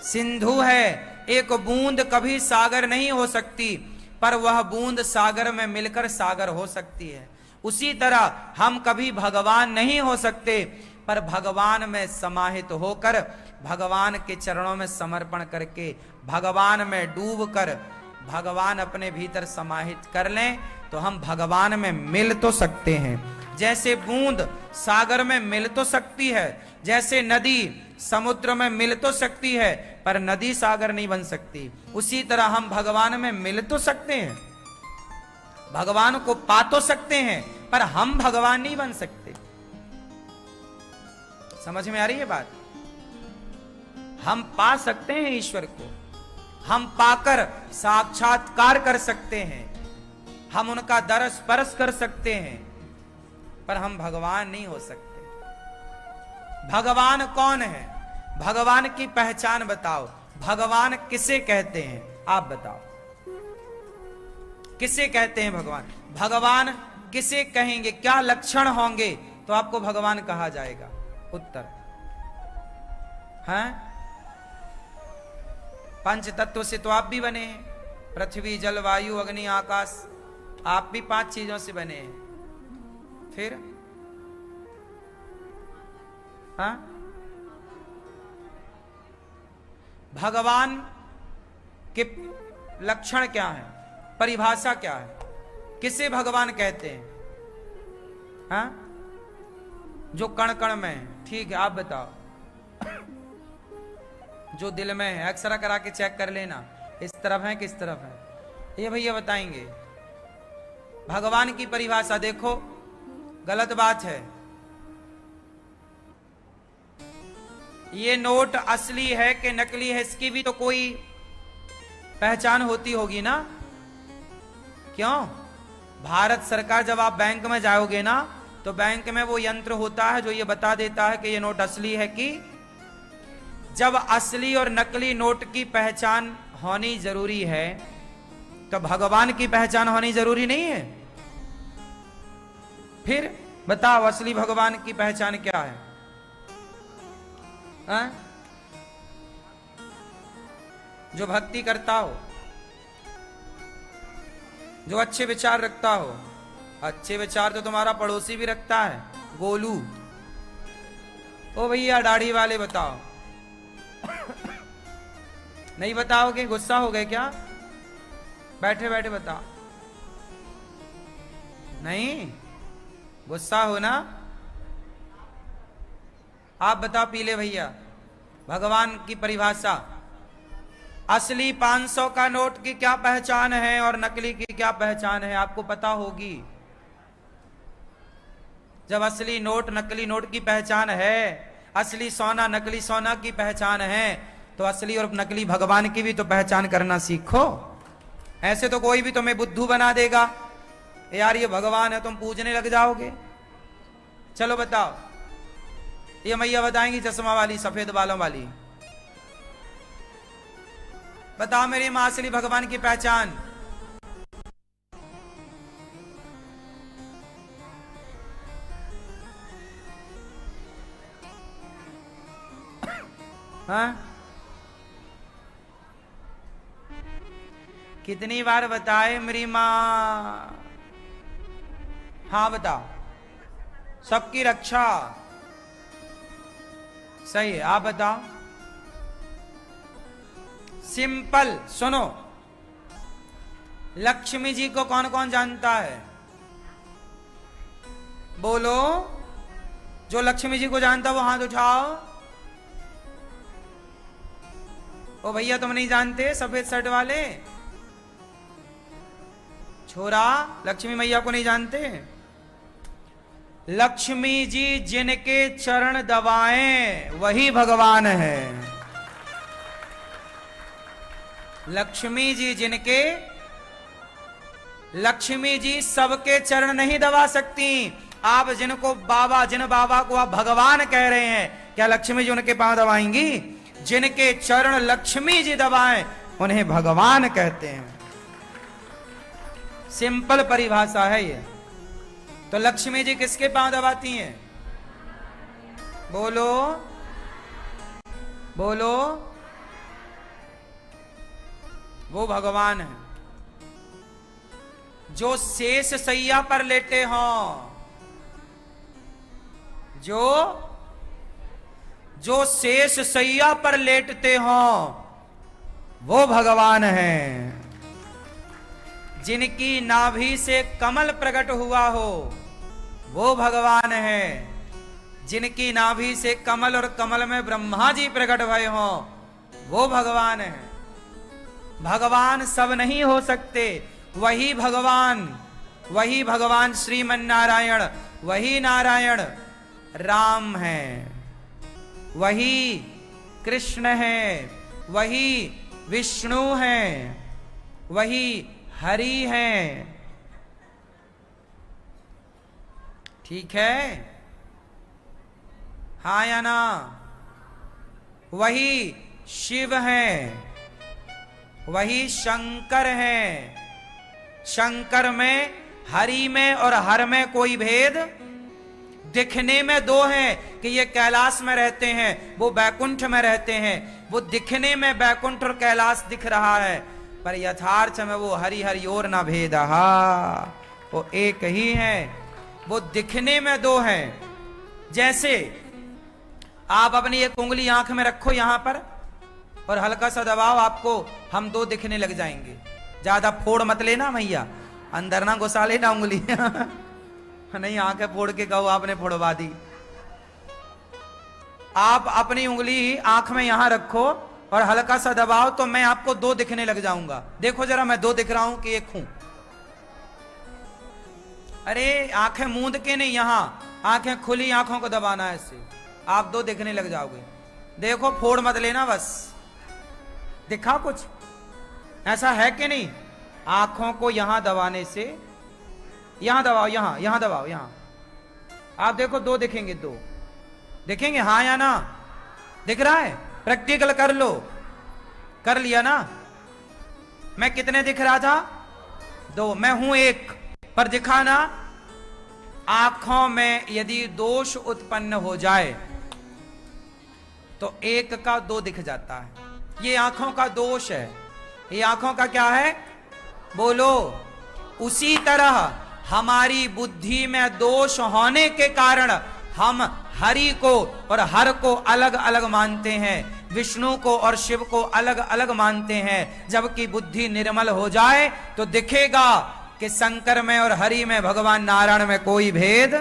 S1: सिंधु है। एक बूंद कभी सागर नहीं हो सकती, पर वह बूंद सागर में मिलकर सागर हो सकती है। उसी तरह हम कभी भगवान नहीं हो सकते, पर भगवान में समाहित होकर, भगवान के चरणों में समर्पण करके, भगवान में डूबकर भगवान अपने भीतर समाहित कर लें तो हम भगवान में मिल तो सकते हैं। जैसे बूंद सागर में मिल तो सकती है, जैसे नदी समुद्र में मिल तो सकती है, पर नदी सागर नहीं बन सकती। उसी तरह हम भगवान में मिल तो सकते हैं, भगवान को पा तो सकते हैं, पर हम भगवान नहीं बन सकते। समझ में आ रही है बात? हम पा सकते हैं ईश्वर को, हम पाकर साक्षात्कार कर सकते हैं, हम उनका दर्श स्पर्श कर सकते हैं, पर हम भगवान नहीं हो सकते। भगवान कौन है? भगवान की पहचान बताओ। भगवान किसे कहते हैं? आप बताओ, किसे कहते हैं भगवान? भगवान किसे कहेंगे? क्या लक्षण होंगे तो आपको भगवान कहा जाएगा? उत्तर है पंच तत्व से तो आप भी बने हैं, पृथ्वी जल वायु अग्नि आकाश, आप भी 5 चीजों से बने हैं। फिर हाँ, भगवान के लक्षण क्या है? परिभाषा क्या है? किसे भगवान कहते हैं? हाँ, जो कण कण में है। ठीक है, आप बताओ। जो दिल में है, एक्सरा करा के चेक कर लेना, इस तरफ है किस तरफ है, ये भैया बताएंगे। भगवान की परिभाषा देखो, गलत बात है। ये नोट असली है कि नकली है, इसकी भी तो कोई पहचान होती होगी ना? क्यों? भारत सरकार, जब आप बैंक में जाओगे ना, तो बैंक में वो यंत्र होता है जो ये बता देता है कि ये नोट असली है कि। जब असली और नकली नोट की पहचान होनी जरूरी है, तो भगवान की पहचान होनी जरूरी नहीं है? फिर बताओ, असली भगवान की पहचान क्या है? जो भक्ति करता हो, जो अच्छे विचार रखता हो। अच्छे विचार तो तुम्हारा पड़ोसी भी रखता है, गोलू। ओ भैया दाढ़ी वाले, बताओ। नहीं बताओगे? गुस्सा हो गए क्या? बैठे बैठे बताओ। नहीं गुस्सा हो ना? आप बताओ, पीले भैया भगवान की परिभाषा। असली 500 का नोट की क्या पहचान है और नकली की क्या पहचान है, आपको पता होगी। जब असली नोट नकली नोट की पहचान है, असली सोना नकली सोना की पहचान है, तो असली और नकली भगवान की भी तो पहचान करना सीखो। ऐसे तो कोई भी तुम्हें बुद्धू बना देगा, यार ये भगवान है, तुम पूजने लग जाओगे। चलो बताओ, ये मैया बताएंगी चश्मा वाली सफेद बालों वाली, बताओ मेरी मां असली भगवान की पहचान। हाँ, कितनी बार बताए मेरी मां? हाँ बताओ। सबकी रक्षा, सही है। आप बताओ। सिंपल सुनो, लक्ष्मी जी को कौन कौन जानता है? बोलो, जो लक्ष्मी जी को जानता वो हाथ उठाओ। ओ भैया तुम नहीं जानते, सफेद शर्ट वाले छोरा, लक्ष्मी मैया को नहीं जानते? लक्ष्मी जी जिनके चरण दबाएं वही भगवान है। लक्ष्मी जी जिनके, लक्ष्मी जी सबके चरण नहीं दबा सकती। आप जिनको बाबा, जिन बाबा को आप भगवान कह रहे हैं, क्या लक्ष्मी जी उनके पांव दबाएंगी? जिनके चरण लक्ष्मी जी दबाएं उन्हें भगवान कहते हैं। सिंपल परिभाषा है ये। तो लक्ष्मी जी किसके पांव दबाती हैं? बोलो बोलो। वो भगवान है जो शेष सैया पर लेटे हों, जो शेष सैया पर लेटते हों वो भगवान हैं। जिनकी नाभि से कमल प्रकट हुआ हो वो भगवान है। जिनकी नाभि से कमल और कमल में ब्रह्मा जी प्रकट भय हो वो भगवान है। भगवान सब नहीं हो सकते, वही भगवान श्रीमन नारायण, वही नारायण राम है, वही कृष्ण है, वही विष्णु है, वही हरि है। ठीक है, हाँ या ना? वही शिव है, वही शंकर है। शंकर में, हरि में और हर में कोई भेद, दिखने में दो हैं कि ये कैलाश में रहते हैं, वो बैकुंठ में रहते हैं। वो दिखने में बैकुंठ और कैलाश दिख रहा है, पर यथार्थ में वो हरि हरि और न भेद, वो एक ही है। वो दिखने में दो हैं। जैसे आप अपनी एक उंगली आंख में रखो यहां पर और हल्का सा दबाव, आपको हम दो दिखने लग जाएंगे। ज्यादा फोड़ मत लेना भैया, अंदर ना घुसा लेना उंगली नहीं आंखें फोड़ के कहो आपने फोड़वा दी। आप अपनी उंगली आंख में यहां रखो और हल्का सा दबाव, तो मैं आपको दो दिखने लग जाऊंगा। देखो जरा, मैं दो दिख रहा हूं कि एक हूं? अरे आंखें मूंद के नहीं, यहां आंखें खुली, आंखों को दबाना है, इससे आप दो दिखने लग जाओगे। देखो, फोड़ मत लेना, बस दिखा कुछ? ऐसा है कि नहीं? आंखों को यहां दबाने से, यहां दबाओ, यहां दबाओ, यहां आप देखो, दो दिखेंगे, दो दिखेंगे, हाँ या ना? दिख रहा है? प्रैक्टिकल कर लो। कर लिया ना? मैं कितने दिख रहा था? दो। मैं हूं एक, पर दिखा ना? आंखों में यदि दोष उत्पन्न हो जाए तो एक का दो दिख जाता है। ये आंखों का दोष है। ये आंखों का क्या है? बोलो। उसी तरह हमारी बुद्धि में दोष होने के कारण हम हरि को और हर को अलग अलग मानते हैं, विष्णु को और शिव को अलग अलग मानते हैं। जबकि बुद्धि निर्मल हो जाए तो दिखेगा कि शंकर में और हरि में, भगवान नारायण में कोई भेद,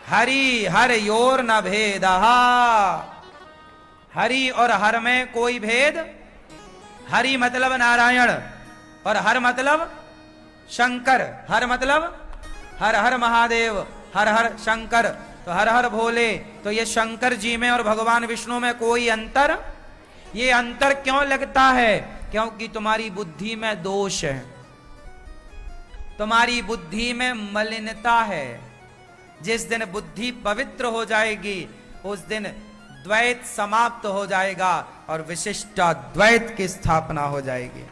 S1: हरि हर योर न भेद। हरि और हर में कोई भेद, हरि मतलब नारायण और हर मतलब शंकर, हर मतलब हर हर महादेव, हर हर शंकर, तो हर हर भोले। तो ये शंकर जी में और भगवान विष्णु में कोई अंतर, ये अंतर क्यों लगता है? क्योंकि तुम्हारी बुद्धि में दोष है, तुम्हारी बुद्धि में मलिनता है। जिस दिन बुद्धि पवित्र हो जाएगी उस दिन द्वैत समाप्त हो जाएगा और विशिष्टाद्वैत की स्थापना हो जाएगी।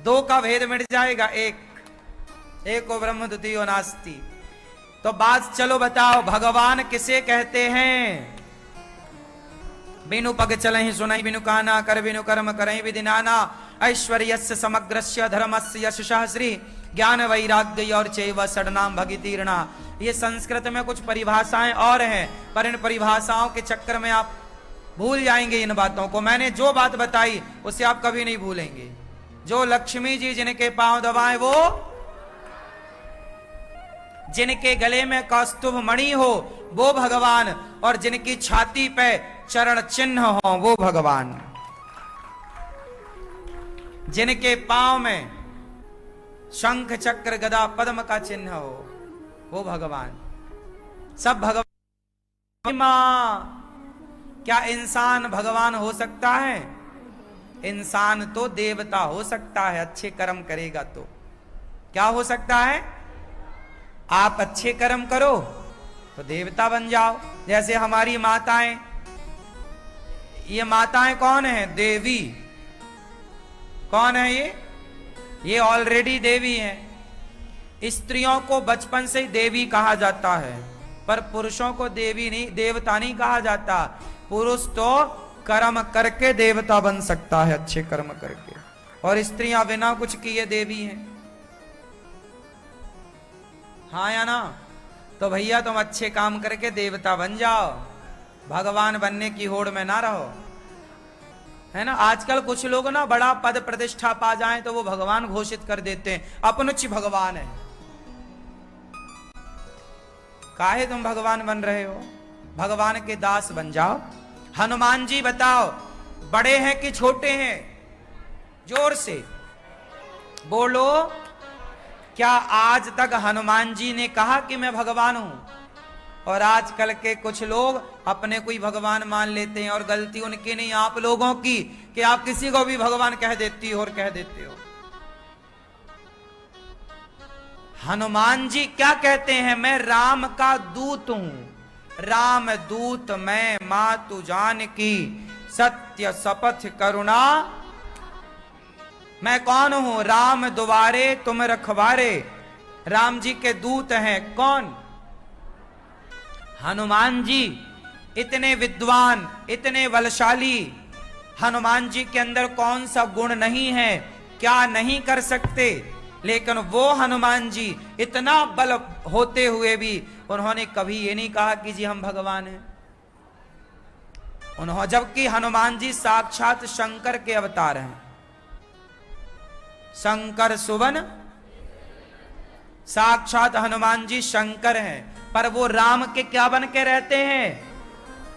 S1: दो का भेद मिट जाएगा, एक को ब्रह्म द्वितीयो नास्ति। तो बात चलो बताओ, भगवान किसे कहते हैं? बिनु पग चलहि सुनहि बिनु काना, कर बिनु कर्म करहि विधि नाना, ऐश्वर्यस्य समग्रस्य धर्मस्य यशः श्री, ज्ञान वैराग्य और चैव षड्नाम भगितीर्णा। ये संस्कृत में कुछ परिभाषाएं और हैं, पर इन परिभाषाओं के चक्कर में आप भूल जाएंगे इन बातों को। मैंने जो बात बताई उसे आप कभी नहीं भूलेंगे। जो लक्ष्मी जी जिनके पांव दबाए वो, जिनके गले में कौस्तुभ मणि हो वो भगवान, और जिनकी छाती पे चरण चिन्ह हो वो भगवान, जिनके पांव में शंख चक्र गदा पद्म का चिन्ह हो वो भगवान। सब भगवान। क्या इंसान भगवान हो सकता है? इंसान तो देवता हो सकता है, अच्छे कर्म करेगा तो। क्या हो सकता है? आप अच्छे कर्म करो तो देवता बन जाओ। जैसे हमारी माताएं, ये माताएं कौन है? देवी। कौन है ये ऑलरेडी देवी हैं। स्त्रियों को बचपन से ही देवी कहा जाता है, पर पुरुषों को देवी नहीं, देवता नहीं कहा जाता। पुरुष तो कर्म करके देवता बन सकता है, अच्छे कर्म करके, और स्त्रियां बिना कुछ किए देवी हैं। हाँ या ना? तो भैया तुम अच्छे काम करके देवता बन जाओ, भगवान बनने की होड़ में ना रहो, है ना। आजकल कुछ लोग ना बड़ा पद प्रतिष्ठा पा जाएं तो वो भगवान घोषित कर देते हैं, अपनुच्च भगवान है। काहे तुम भगवान बन रहे हो? भगवान के दास बन जाओ। हनुमान जी बताओ, बड़े हैं कि छोटे हैं? जोर से बोलो। क्या आज तक हनुमान जी ने कहा कि मैं भगवान हूं? और आजकल के कुछ लोग अपने को ही भगवान मान लेते हैं, और गलती उनकी नहीं, आप लोगों की, कि आप किसी को भी भगवान कह देती हो और कह देते हो। हनुमान जी क्या कहते हैं? मैं राम का दूत हूं, राम दूत मैं मातु जानकी, सत्य शपथ करुणा। मैं कौन हूं? राम दुआरे तुम रखवारे। राम जी के दूत हैं। कौन? हनुमान जी इतने विद्वान, इतने बलशाली। हनुमान जी के अंदर कौन सा गुण नहीं है, क्या नहीं कर सकते? लेकिन वो हनुमान जी इतना बल होते हुए भी उन्होंने कभी ये नहीं कहा कि जी हम भगवान हैं। उन्होंने, जबकि हनुमान जी साक्षात शंकर के अवतार हैं। शंकर सुवन, साक्षात हनुमान जी शंकर हैं, पर वो राम के क्या बन के रहते हैं?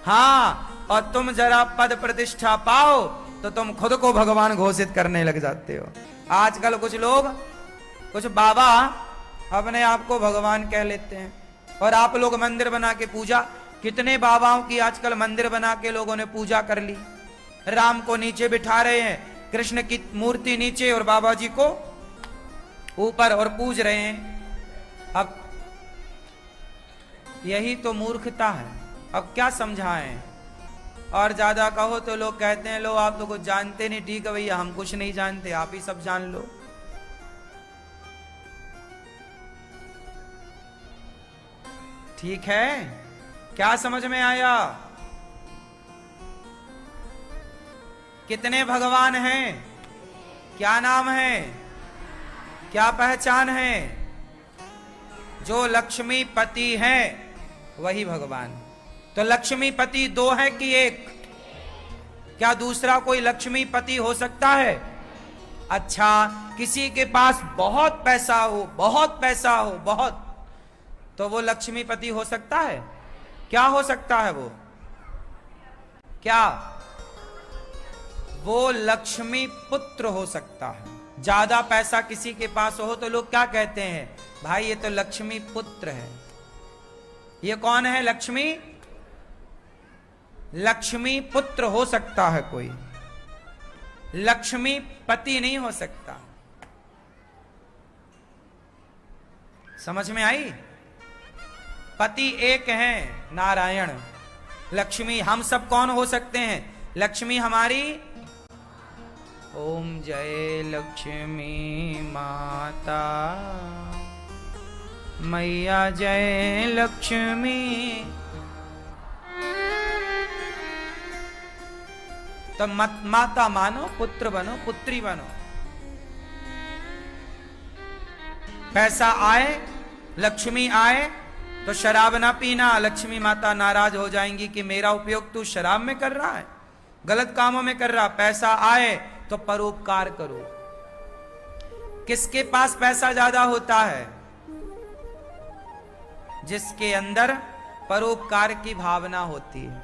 S1: हाँ, और तुम जरा पद प्रतिष्ठा पाओ तो तुम खुद को भगवान घोषित करने लग जाते हो। आजकल कुछ लोग, कुछ बाबा अपने आप को भगवान कह लेते हैं, और आप लोग मंदिर बना के पूजा, कितने बाबाओं की आजकल मंदिर बना के लोगों ने पूजा कर ली। राम को नीचे बिठा रहे हैं, कृष्ण की मूर्ति नीचे और बाबा जी को ऊपर, और पूज रहे हैं। अब यही तो मूर्खता है। अब क्या समझाएं? और ज्यादा कहो तो लोग कहते हैं, लो आप तो कुछ जानते नहीं। ठीक है भैया, हम कुछ नहीं जानते, आप ही सब जान लो। ठीक है, क्या समझ में आया? कितने भगवान हैं? क्या नाम है? क्या पहचान है? जो लक्ष्मीपति हैं वही भगवान। तो लक्ष्मीपति दो है कि एक? क्या दूसरा कोई लक्ष्मीपति हो सकता है? अच्छा, किसी के पास बहुत पैसा हो, बहुत पैसा हो, बहुत, तो वो लक्ष्मीपति हो सकता है? क्या हो सकता है वो? क्या? वो लक्ष्मी पुत्र हो सकता है। ज्यादा पैसा किसी के पास हो तो लोग क्या कहते हैं? भाई ये तो लक्ष्मी पुत्र है। ये कौन है? लक्ष्मी। लक्ष्मी पुत्र हो सकता है कोई, लक्ष्मी पति नहीं हो सकता। समझ में आई? पति एक है नारायण, लक्ष्मी हम सब कौन हो सकते हैं? लक्ष्मी हमारी। ओम जय लक्ष्मी माता मैया, जय लक्ष्मी। तो माता मानो, पुत्र बनो, पुत्री बनो। पैसा आए, लक्ष्मी आए तो शराब ना पीना। लक्ष्मी माता नाराज हो जाएंगी कि मेरा उपयोग तू शराब में कर रहा है, गलत कामों में कर रहा। पैसा आए तो परोपकार करो। किसके पास पैसा ज्यादा होता है? जिसके अंदर परोपकार की भावना होती है।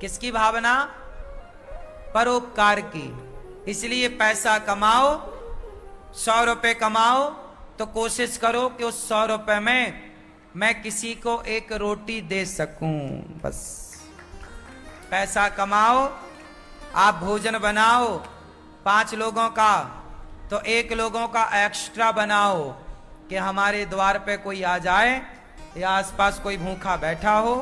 S1: किसकी भावना? परोपकार की। इसलिए पैसा कमाओ, 100 रुपए कमाओ तो कोशिश करो कि उस 100 रुपए में मैं किसी को एक रोटी दे सकूं। बस पैसा कमाओ, आप भोजन बनाओ 5 लोगों का, तो 1 लोगों का एक्स्ट्रा बनाओ कि हमारे द्वार पे कोई आ जाए या आसपास कोई भूखा बैठा हो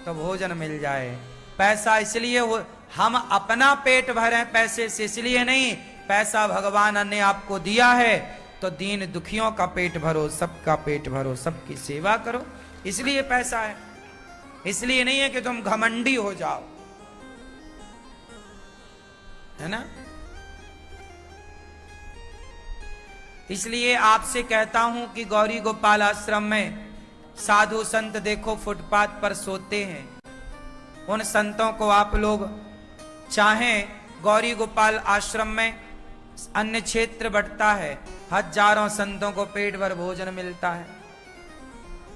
S1: तो भोजन मिल जाए। पैसा इसलिए हो, हम अपना पेट भरें पैसे से इसलिए नहीं। पैसा भगवान ने आपको दिया है तो दीन दुखियों का पेट भरो, सबका पेट भरो, सबकी सेवा करो, इसलिए पैसा है। इसलिए नहीं है कि तुम घमंडी हो जाओ, है ना। इसलिए आपसे कहता हूं कि गौरी गोपाल आश्रम में साधु संत देखो फुटपाथ पर सोते हैं। उन संतों को आप लोग चाहें, गौरी गोपाल आश्रम में अन्य क्षेत्र बढ़ता है, हजारों संतों को पेट भर भोजन मिलता है।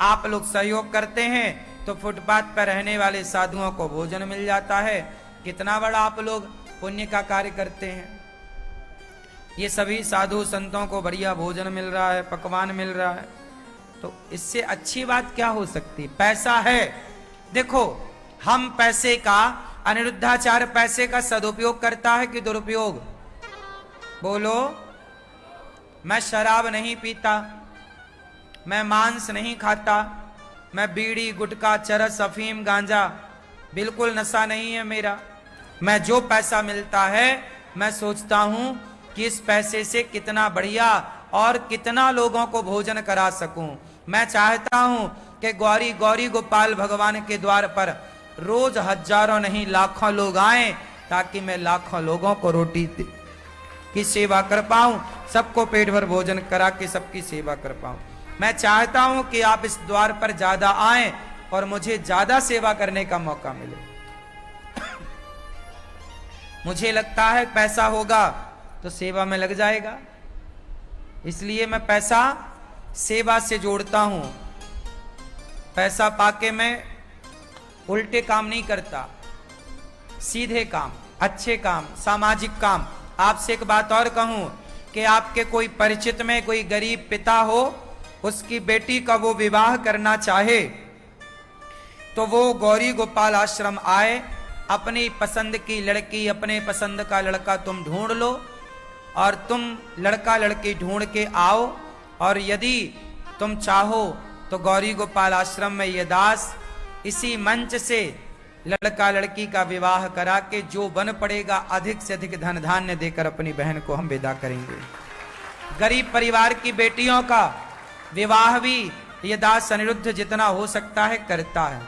S1: आप लोग सहयोग करते हैं तो फुटपाथ पर रहने वाले साधुओं को भोजन मिल जाता है। कितना बड़ा आप लोग पुण्य का कार्य करते हैं। ये सभी साधु संतों को बढ़िया भोजन मिल रहा है, पकवान मिल रहा है, तो इससे अच्छी बात क्या हो सकती? पैसा है। देखो हम पैसे का, अनिरुद्धाचार्य पैसे का सदुपयोग करता है कि दुरुपयोग? बोलो। मैं शराब नहीं पीता, मैं मांस नहीं खाता, मैं बीड़ी गुटखा चरस अफीम गांजा बिल्कुल नशा नहीं है मेरा। मैं जो पैसा मिलता है मैं सोचता हूं कि इस पैसे से कितना बढ़िया और कितना लोगों को भोजन करा सकूं। मैं चाहता हूं कि गौरी गोपाल भगवान के द्वार पर रोज हजारों नहीं लाखों लोग आए ताकि मैं लाखों लोगों को रोटी की सेवा कर पाऊं, सबको पेट भर भोजन करा के सबकी सेवा कर पाऊं। मैं चाहता हूं कि आप इस द्वार पर ज्यादा आएं और मुझे ज्यादा सेवा करने का मौका मिले। मुझे लगता है पैसा होगा तो सेवा में लग जाएगा, इसलिए मैं पैसा सेवा से जोड़ता हूं। पैसा पाके मैं उल्टे काम नहीं करता, सीधे काम, अच्छे काम, सामाजिक काम। आपसे एक बात और कहूं कि आपके कोई परिचित में कोई गरीब पिता हो, उसकी बेटी का वो विवाह करना चाहे तो वो गौरी गोपाल आश्रम आए, अपनी पसंद की लड़की, अपने पसंद का लड़का तुम ढूंढ लो और तुम लड़का लड़की ढूंढ के आओ। और यदि तुम चाहो तो गौरी गोपाल आश्रम में ये दास इसी मंच से लड़का लड़की का विवाह करा के जो बन पड़ेगा अधिक से अधिक धन धान्य देकर अपनी बहन को हम विदा करेंगे। गरीब परिवार की बेटियों का विवाह भी ये दास अनिरुद्ध जितना हो सकता है करता है।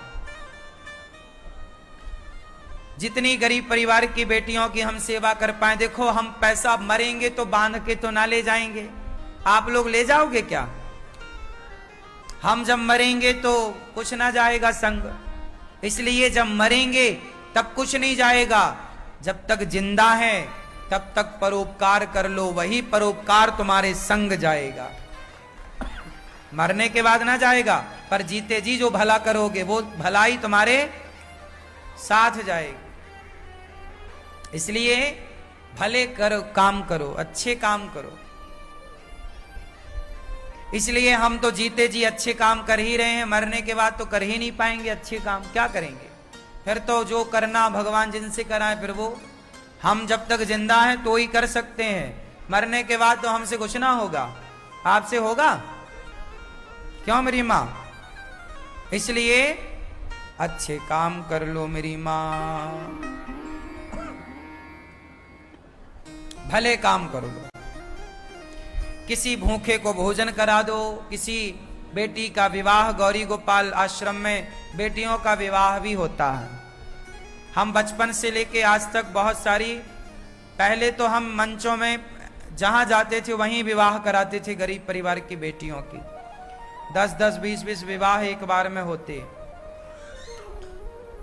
S1: जितनी गरीब परिवार की बेटियों की हम सेवा कर पाए। देखो हम पैसा मरेंगे तो बांध के तो ना ले जाएंगे, आप लोग ले जाओगे क्या? हम जब मरेंगे तो कुछ ना जाएगा संग, इसलिए जब मरेंगे तब कुछ नहीं जाएगा। जब तक जिंदा है तब तक परोपकार कर लो, वही परोपकार तुम्हारे संग जाएगा। मरने के बाद ना जाएगा, पर जीते जी जो भला करोगे वो भलाई तुम्हारे साथ जाएगी। इसलिए भले करो, काम करो, अच्छे काम करो। इसलिए हम तो जीते जी अच्छे काम कर ही रहे हैं, मरने के बाद तो कर ही नहीं पाएंगे अच्छे काम, क्या करेंगे फिर? तो जो करना भगवान जिनसे कराए, फिर वो हम जब तक जिंदा हैं तो ही कर सकते हैं, मरने के बाद तो हमसे कुछ ना होगा। आपसे होगा क्यों मेरी माँ? इसलिए अच्छे काम कर लो मेरी माँ, भले काम करो। किसी भूखे को भोजन करा दो, किसी बेटी का विवाह, गौरी गोपाल आश्रम में बेटियों का विवाह भी होता है। हम बचपन से लेके आज तक बहुत सारी, पहले तो हम मंचों में जहां जाते थे वहीं विवाह कराते थे गरीब परिवार की बेटियों की। 10-10, 20-20 विवाह एक बार में होते।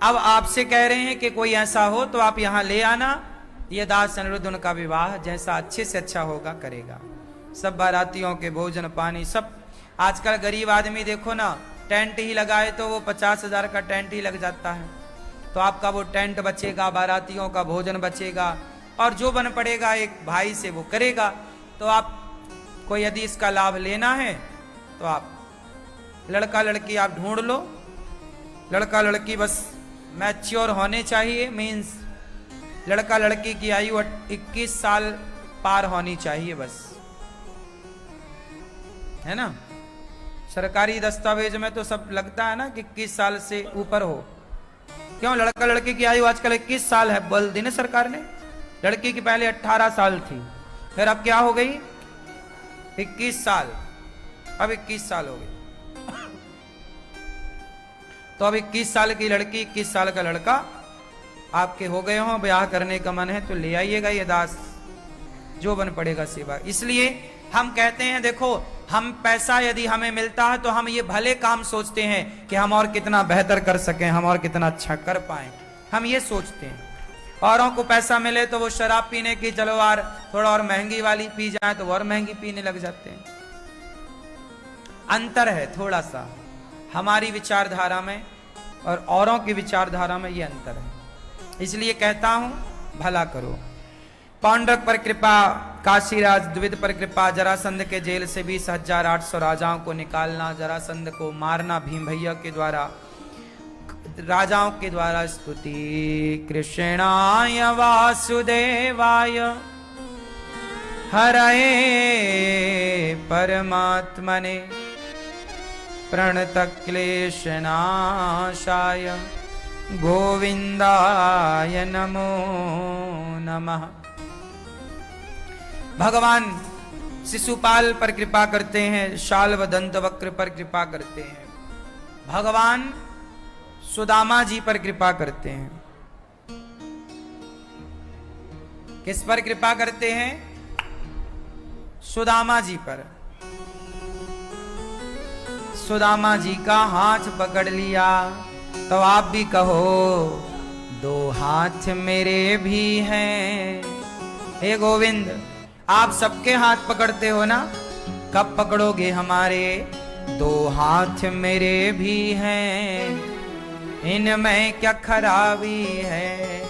S1: अब आपसे कह रहे हैं कि कोई ऐसा हो तो आप यहां ले आना, ये दास अनिरुद्ध उनका विवाह जैसा अच्छे से अच्छा होगा करेगा। सब बारातियों के भोजन पानी सब। आजकल गरीब आदमी देखो ना, टेंट ही लगाए तो वो 50,000 का टेंट ही लग जाता है। तो आपका वो टेंट बचेगा, बारातियों का भोजन बचेगा, और जो बन पड़ेगा एक भाई से वो करेगा। तो आप को यदि इसका लाभ लेना है तो आप लड़का लड़की आप ढूंढ लो। लड़का लड़की बस मैच्योर होने चाहिए, मीन्स लड़का लड़की की आयु 21 साल पार होनी चाहिए बस, है ना। सरकारी दस्तावेज में तो सब लगता है ना कि 21 साल से ऊपर हो। क्यों? लड़का लड़की की आयु आजकल 21 साल है, बोल दी ना सरकार ने। लड़की की पहले 18 साल थी, फिर अब क्या हो गई? 21 साल, अब 21 साल हो गई। तो अब 21 साल की लड़की, 21 साल का लड़का आपके हो गए हो, ब्याह करने का मन है तो ले आइएगा ये दास, जो बन पड़ेगा सेवा। इसलिए हम कहते हैं देखो, हम पैसा यदि हमें मिलता है तो हम ये भले काम सोचते हैं कि हम और कितना बेहतर कर सकें, हम और कितना अच्छा कर पाएं, हम ये सोचते हैं। औरों को पैसा मिले तो वो शराब पीने की, चलो यार थोड़ा और महंगी वाली पी जाए, तो वो और महंगी पीने लग जाते हैं। अंतर है थोड़ा सा हमारी विचारधारा में और औरों की विचारधारा में, ये अंतर है। इसलिए कहता हूं भला करो। पांडव पर कृपा, काशीराज द्विविद पर कृपा, जरासंध के जेल से 20,800 राजाओं को निकालना, जरासंध को मारना भीम भैया के द्वारा, राजाओं के द्वारा स्तुति। कृष्णाय वासुदेवाय हरये परमात्मने प्रणतक्लेशनाशाय गोविंदाय नमो नमः। भगवान शिशुपाल पर कृपा करते हैं, शाल्व दंत वक्र पर कृपा करते हैं, भगवान सुदामा जी पर कृपा करते हैं। किस पर कृपा करते हैं? सुदामा जी पर। सुदामा जी का हाथ पकड़ लिया तो आप भी कहो, दो हाथ मेरे भी हैं। हे गोविंद, आप सबके हाथ पकड़ते हो ना, कब पकड़ोगे हमारे? दो हाथ मेरे भी हैं, इनमें क्या खराबी है।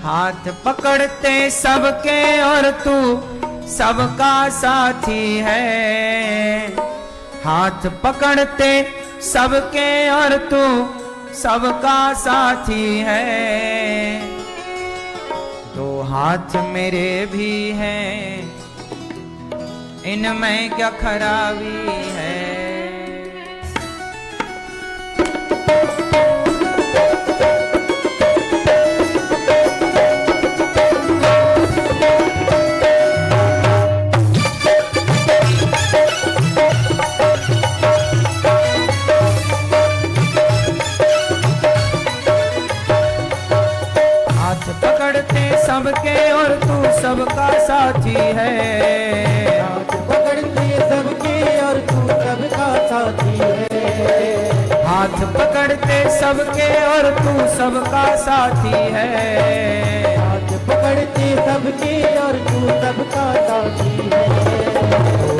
S1: हाथ पकड़ते सबके और तू सबका साथी है। हाथ पकड़ते सबके और तू सबका साथी है। दो हाथ मेरे भी हैं, इनमें क्या खराबी है। सबके और तू सबका साथी है।
S2: हाथ पकड़ते सबके और तू सबका साथी है।
S1: हाथ पकड़ते सबके और तू सबका साथी है।
S2: हाथ पकड़ते सबके और तू सबका साथी है।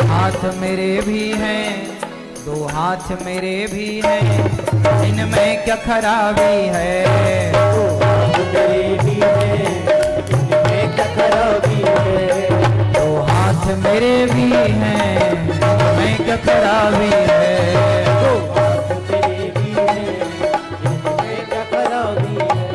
S1: हाथ मेरे भी हैं, दो हाथ मेरे भी हैं, इनमें क्या खराबी है।
S2: दो हाथ मेरे भी हैं, इनमें क्या खराबी है।
S1: दो हाथ मेरे भी हैं, इनमें क्या खराबी है।
S2: दो हाथ मेरे भी हैं, इनमें क्या खराबी है।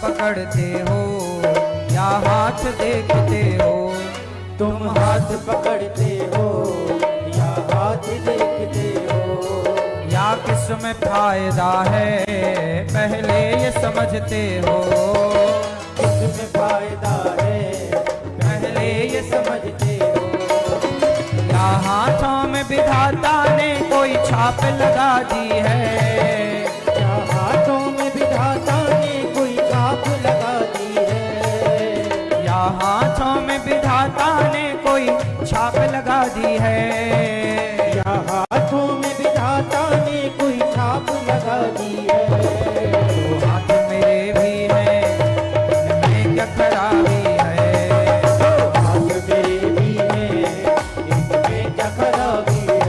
S1: पकड़ते हो या हाथ देखते हो,
S2: तुम हाथ पकड़ते हो या हाथ देखते हो।
S1: या किसमें फायदा है पहले ये समझते हो।
S2: किसमें फायदा है पहले ये समझते हो।
S1: या हाथों में विधाता ने कोई छाप लगा दी है।
S2: या हाथों में विधाता ने कोई छाप लगा दी है।
S1: या हाथों में विधाता ने कोई छाप लगा दी है।
S2: या हाथों में विधाता ने कोई छाप लगा दी है।
S1: दो हाथ मेरे भी हैं, इनमें क्या खराबी है।
S2: दो हाथ मेरे भी हैं, इनमें क्या खराबी है।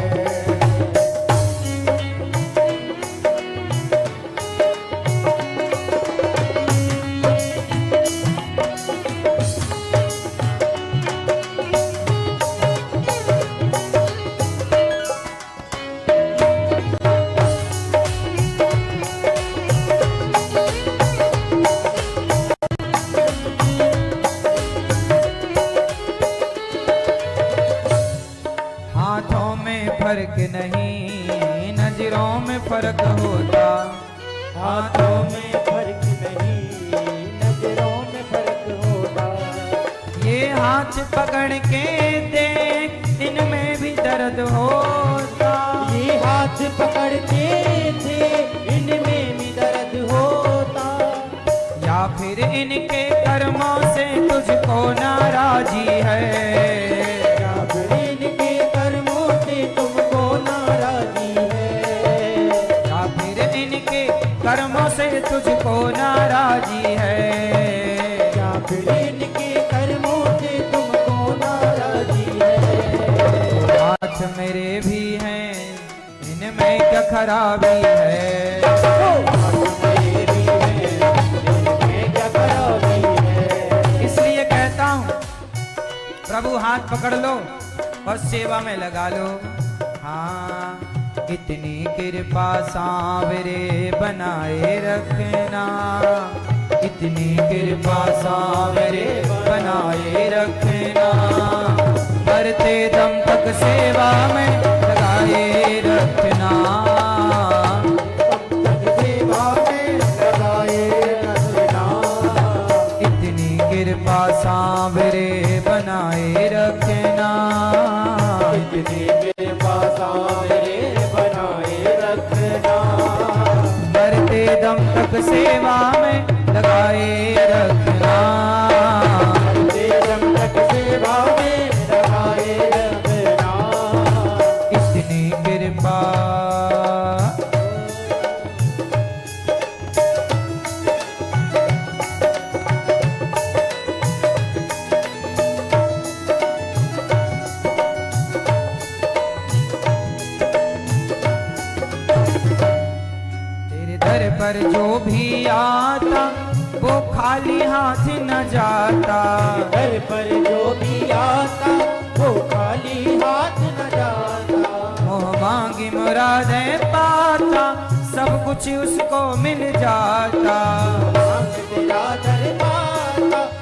S1: हाथों में फर्क नहीं, नजरों में फर्क होता।
S2: हाथों में फर्क नहीं, नजरों में फर्क होता।
S1: ये हाथ पकड़ के देख, इनमें भी दर्द होता।
S2: ये हाथ पकड़ते थे, इनमें भी दर्द होता।
S1: या फिर इनके कर्मों से तुझको नाराजी है।
S2: या फिर इनके कर्मों से तुमको नाराजी है।
S1: या फिर इनके कर्मों से तुझको नाराजी है।
S2: या फिर इनके कर्मों से तुमको नाराजी है।
S1: हाथ मेरे भी हैं, इनमें क्या खराबी है।
S2: हाथ मेरे भी हैं, इनमें क्या खराबी है।
S1: इसलिए कहता हूँ प्रभु हाथ पकड़ लो और सेवा में लगा लो। हाँ, इतनी कृपा सांवरे बनाए रखना, इतनी कृपा सांवरे बनाए रखना। मरते दम तक सेवा में लगाए रखना।
S2: सेवा में लगाए रखना।
S1: इतनी कृपा सांवरे बनाए रखना।
S2: इतनी कृपा सांवरे बनाए रखना।
S1: मरते दम तक सेवा में लगाए रखना।
S2: मरते दम तक सेवा में लगाए रखना।
S1: इतनी कृपा तेरे दर पर जो भी आता वो खाली हाथ न जाता।
S2: घर पर जो भी आता वो खाली हाथ न जाता।
S1: मोह मांगी मुरादें पाता, सब कुछ उसको मिल जाता।
S2: तेरा दरबार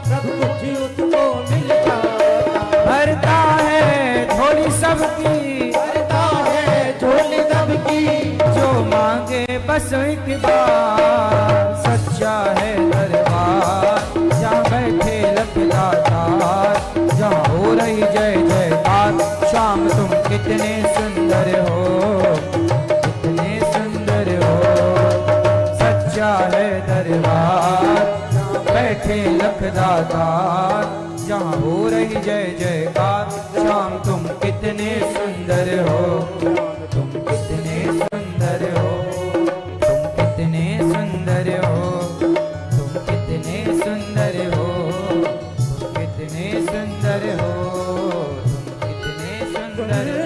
S2: सब कुछ उसको मिल जाता।
S1: भरता है झोली सबकी,
S2: भरता है झोली सबकी।
S1: जो मांगे बस एक बार। सच्चा है दरबार जहाँ बैठे लखदातार, जहाँ हो रही जय जयकार। शाम तुम कितने सुंदर हो, कितने सुंदर हो। सच्चा है दरबार बैठे लखदातार, जहाँ हो रही जय जयकार। श्याम तुम कितने सुंदर हो, तुम कितने सुंदर हो, तुम कितने सुंदर हो, तुम कितने सुंदर हो, तुम कितने सुंदर हो, तुम कितने सुंदर हो।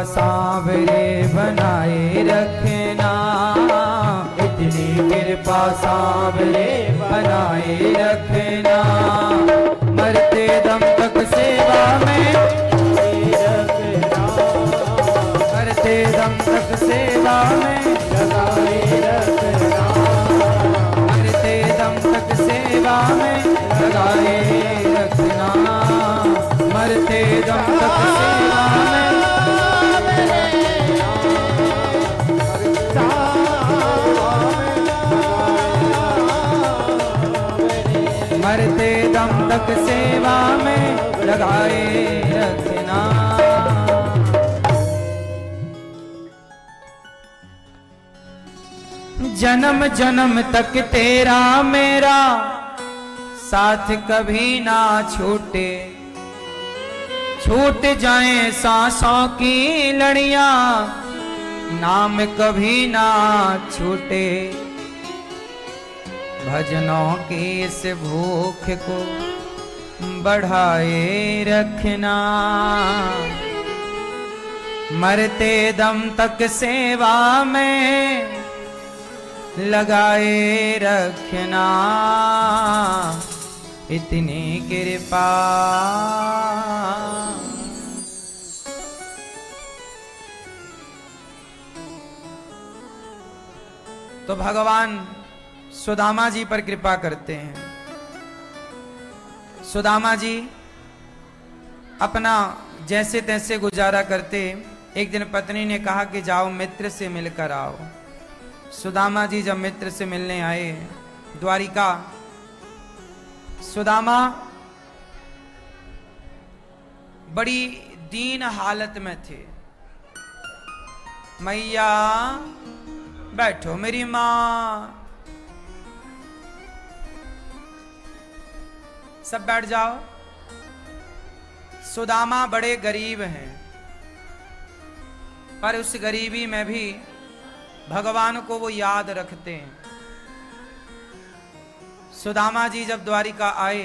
S1: सांवरे बनाए रखना, इतनी कृपा सांवरे बनाए रखना। मरते दम तक सेवा में रखना, मरते दम तक सेवा में लगाए रखना, मरते दम तक सेवा में लगाए रखना, मरते दम तक सेवा में मरते दम तक सेवा में लगाए रखना। जन्म जन्म तक तेरा मेरा साथ कभी ना छूटे, छूट जाए सांसों की लड़ियां नाम कभी ना छूटे। भजनों की इस भूख को बढ़ाए रखना, मरते दम तक सेवा में लगाए रखना। इतनी कृपा तो भगवान सुदामा जी पर कृपा करते हैं। सुदामा जी अपना जैसे तैसे गुजारा करते। एक दिन पत्नी ने कहा कि जाओ मित्र से मिलकर आओ। सुदामा जी जब मित्र से मिलने आए द्वारिका, सुदामा बड़ी दीन हालत में थे। मैया बैठो मेरी मां, सब बैठ जाओ। सुदामा बड़े गरीब हैं, पर उस गरीबी में भी भगवान को वो याद रखते हैं। सुदामा जी जब द्वारिका आए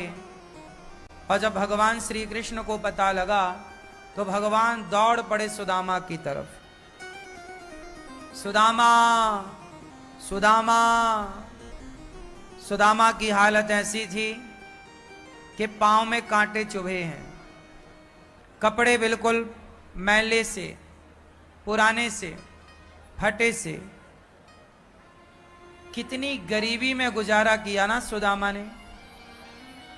S1: और जब भगवान श्री कृष्ण को पता लगा तो भगवान दौड़ पड़े सुदामा की तरफ। सुदामा सुदामा सुदामा की हालत ऐसी थी कि पांव में कांटे चुभे हैं, कपड़े बिल्कुल मैले से, पुराने से, फटे से। कितनी गरीबी में गुजारा किया ना सुदामा ने।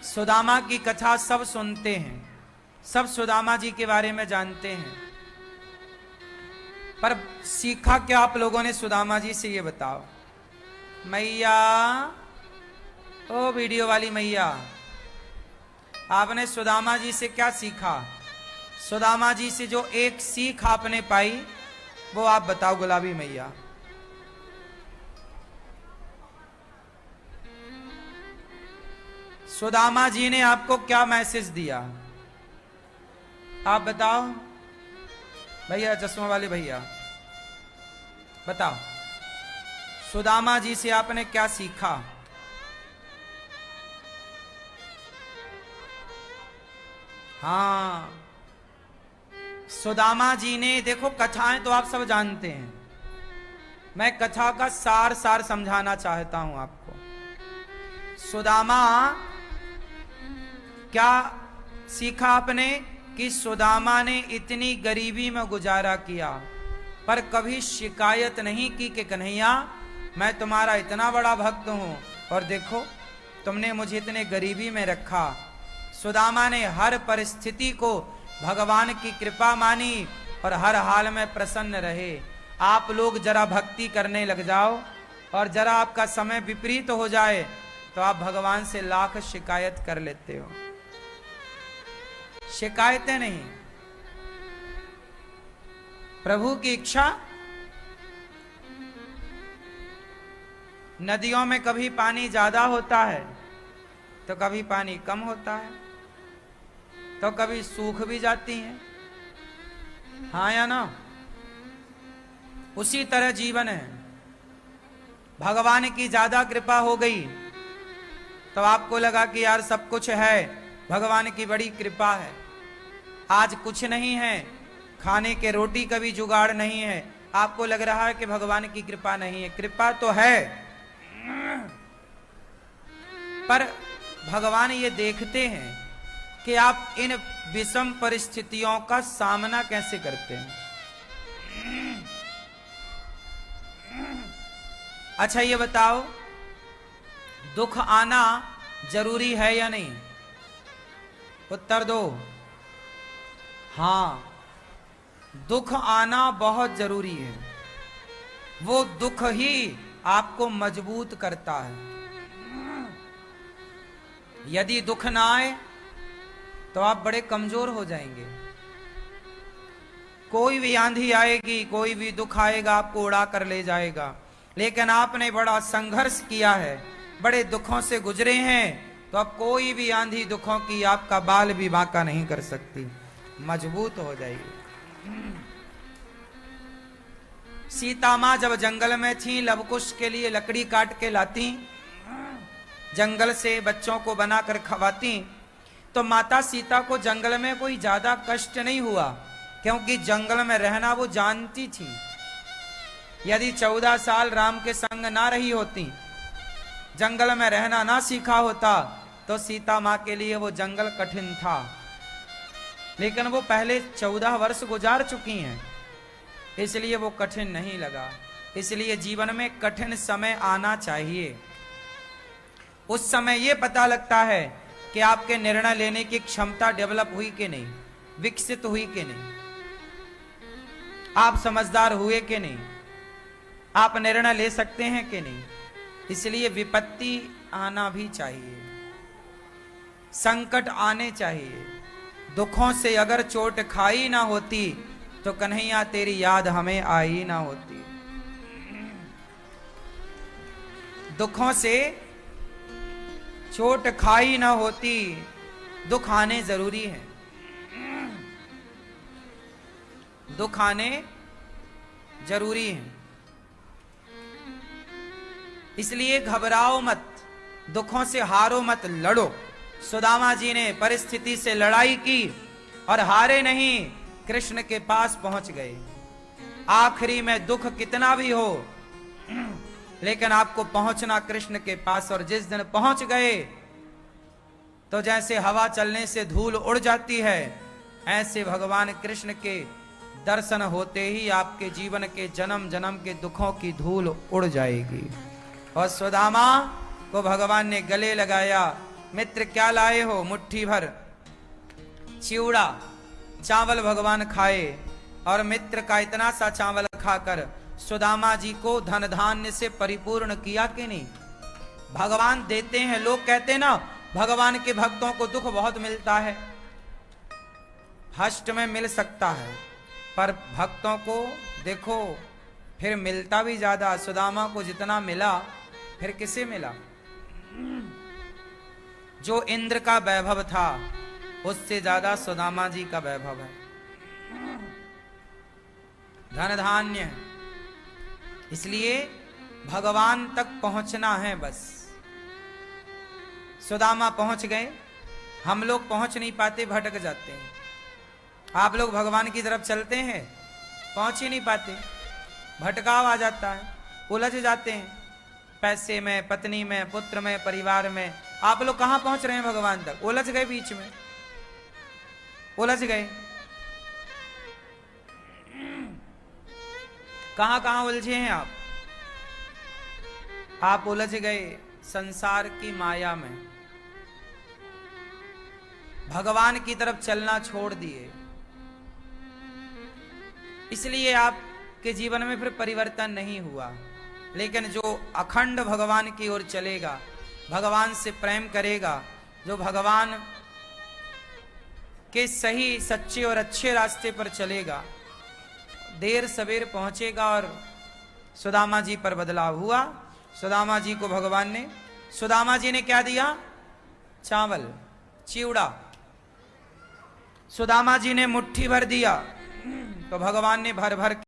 S1: सुदामा की कथा सब सुनते हैं, सब सुदामा जी के बारे में जानते हैं, पर सीखा क्या आप लोगों ने सुदामा जी से, ये बताओ। मैया, ओ वीडियो वाली मैया, आपने सुदामा जी से क्या सीखा? सुदामा जी से जो एक सीख आपने पाई वो आप बताओ गुलाबी मैया। सुदामा जी ने आपको क्या मैसेज दिया, आप बताओ भैया, चश्मा वाले भैया बताओ। सुदामा जी से आपने क्या सीखा? हाँ, सुदामा जी ने, देखो कथाएं तो आप सब जानते हैं, मैं कथा का सार सार समझाना चाहता हूं आपको। सुदामा क्या सीखा आपने कि सुदामा ने इतनी गरीबी में गुजारा किया पर कभी शिकायत नहीं की कि कन्हैया मैं तुम्हारा इतना बड़ा भक्त हूं और देखो तुमने मुझे इतने गरीबी में रखा। सुदामा ने हर परिस्थिति को भगवान की कृपा मानी और हर हाल में प्रसन्न रहे। आप लोग जरा भक्ति करने लग जाओ और जरा आपका समय विपरीत हो जाए तो आप भगवान से लाख शिकायत कर लेते हो। शिकायतें नहीं। प्रभु की इच्छा। नदियों में कभी पानी ज्यादा होता है तो कभी पानी कम होता है, तो कभी सूख भी जाती हैं, हाँ या ना? उसी तरह जीवन है। भगवान की ज्यादा कृपा हो गई तो आपको लगा कि यार सब कुछ है, भगवान की बड़ी कृपा है। आज कुछ नहीं है, खाने के रोटी का भी जुगाड़ नहीं है, आपको लग रहा है कि भगवान की कृपा नहीं है। कृपा तो है, पर भगवान ये देखते हैं कि आप इन विषम परिस्थितियों का सामना कैसे करते हैं। अच्छा ये बताओ, दुख आना जरूरी है या नहीं? उत्तर दो। हां, दुख आना बहुत जरूरी है। वो दुख ही आपको मजबूत करता है। यदि दुख ना आए तो आप बड़े कमजोर हो जाएंगे। कोई भी आंधी आएगी, कोई भी दुख आएगा, आपको उड़ा कर ले जाएगा। लेकिन आपने बड़ा संघर्ष किया है, बड़े दुखों से गुजरे हैं, तो अब कोई भी आंधी दुखों की आपका बाल भी बांका नहीं कर सकती, मजबूत हो जाएगी। सीता मां जब जंगल में थी, लवकुश के लिए लकड़ी काट के लाती, जंगल से बच्चों को बनाकर खवाती, तो माता सीता को जंगल में कोई ज्यादा कष्ट नहीं हुआ, क्योंकि जंगल में रहना वो जानती थी। यदि 14 साल राम के संग ना रही होती, जंगल में रहना ना सीखा होता, तो सीता मां के लिए वो जंगल कठिन था। लेकिन वो पहले 14 वर्ष गुजार चुकी हैं, इसलिए वो कठिन नहीं लगा। इसलिए जीवन में कठिन समय आना चाहिए। उस समय ये पता लगता है कि आपके निर्णय लेने की क्षमता डेवलप हुई कि नहीं, विकसित हुई कि नहीं, आप समझदार हुए कि नहीं, आप निर्णय ले सकते हैं कि नहीं। इसलिए विपत्ति आना भी चाहिए, संकट आने चाहिए। दुखों से अगर चोट खाई ना होती तो कन्हैया तेरी याद हमें आई ना होती। दुखों से चोट खाई ना होती, दुख आने जरूरी है। दुख आने जरूरी है, इसलिए घबराओ मत, दुखों से हारो मत, लड़ो। सुदामा जी ने परिस्थिति से लड़ाई की और हारे नहीं, कृष्ण के पास पहुंच गए। आखिरी में दुख कितना भी हो, लेकिन आपको पहुंचना कृष्ण के पास। और जिस दिन पहुंच गए तो जैसे हवा चलने से धूल उड़ जाती है, ऐसे भगवान कृष्ण के दर्शन होते ही आपके जीवन के जन्म जन्म के दुखों की धूल उड़ जाएगी। और सुदामा को भगवान ने गले लगाया। मित्र क्या लाए हो? मुट्ठी भर चिवड़ा चावल भगवान खाए, और मित्र का इतना सा चावल खाकर सुदामा जी को धन धान्य से परिपूर्ण किया कि नहीं? भगवान देते हैं। लोग कहते हैं ना, भगवान के भक्तों को दुख बहुत मिलता है। हष्ट में मिल सकता है, पर भक्तों को देखो फिर मिलता भी ज्यादा। सुदामा को जितना मिला फिर किसे मिला? जो इंद्र का वैभव था उससे ज्यादा सुदामा जी का वैभव है, धन धान्य है। इसलिए भगवान तक पहुंचना है बस। सुदामा पहुंच गए, हम लोग पहुंच नहीं पाते, भटक जाते हैं। आप लोग भगवान की तरफ चलते हैं, पहुंच ही नहीं पाते, भटकाव आ जाता है, उलझ जाते हैं पैसे में, पत्नी में, पुत्र में, परिवार में। आप लोग कहां पहुंच रहे हैं भगवान तक? उलझ गए, बीच में उलझ गए। कहां कहां उलझे हैं आप? आप उलझ गए संसार की माया में, भगवान की तरफ चलना छोड़ दिए। इसलिए आपके जीवन में फिर परिवर्तन नहीं हुआ। लेकिन जो अखंड भगवान की ओर चलेगा, भगवान से प्रेम करेगा, जो भगवान कि सही सच्चे और अच्छे रास्ते पर चलेगा, देर सवेर पहुंचेगा। और सुदामा जी पर बदलाव हुआ। सुदामा जी को भगवान ने, सुदामा जी ने क्या दिया? चावल, चिवड़ा। सुदामा जी ने मुट्ठी भर दिया तो भगवान ने भर भर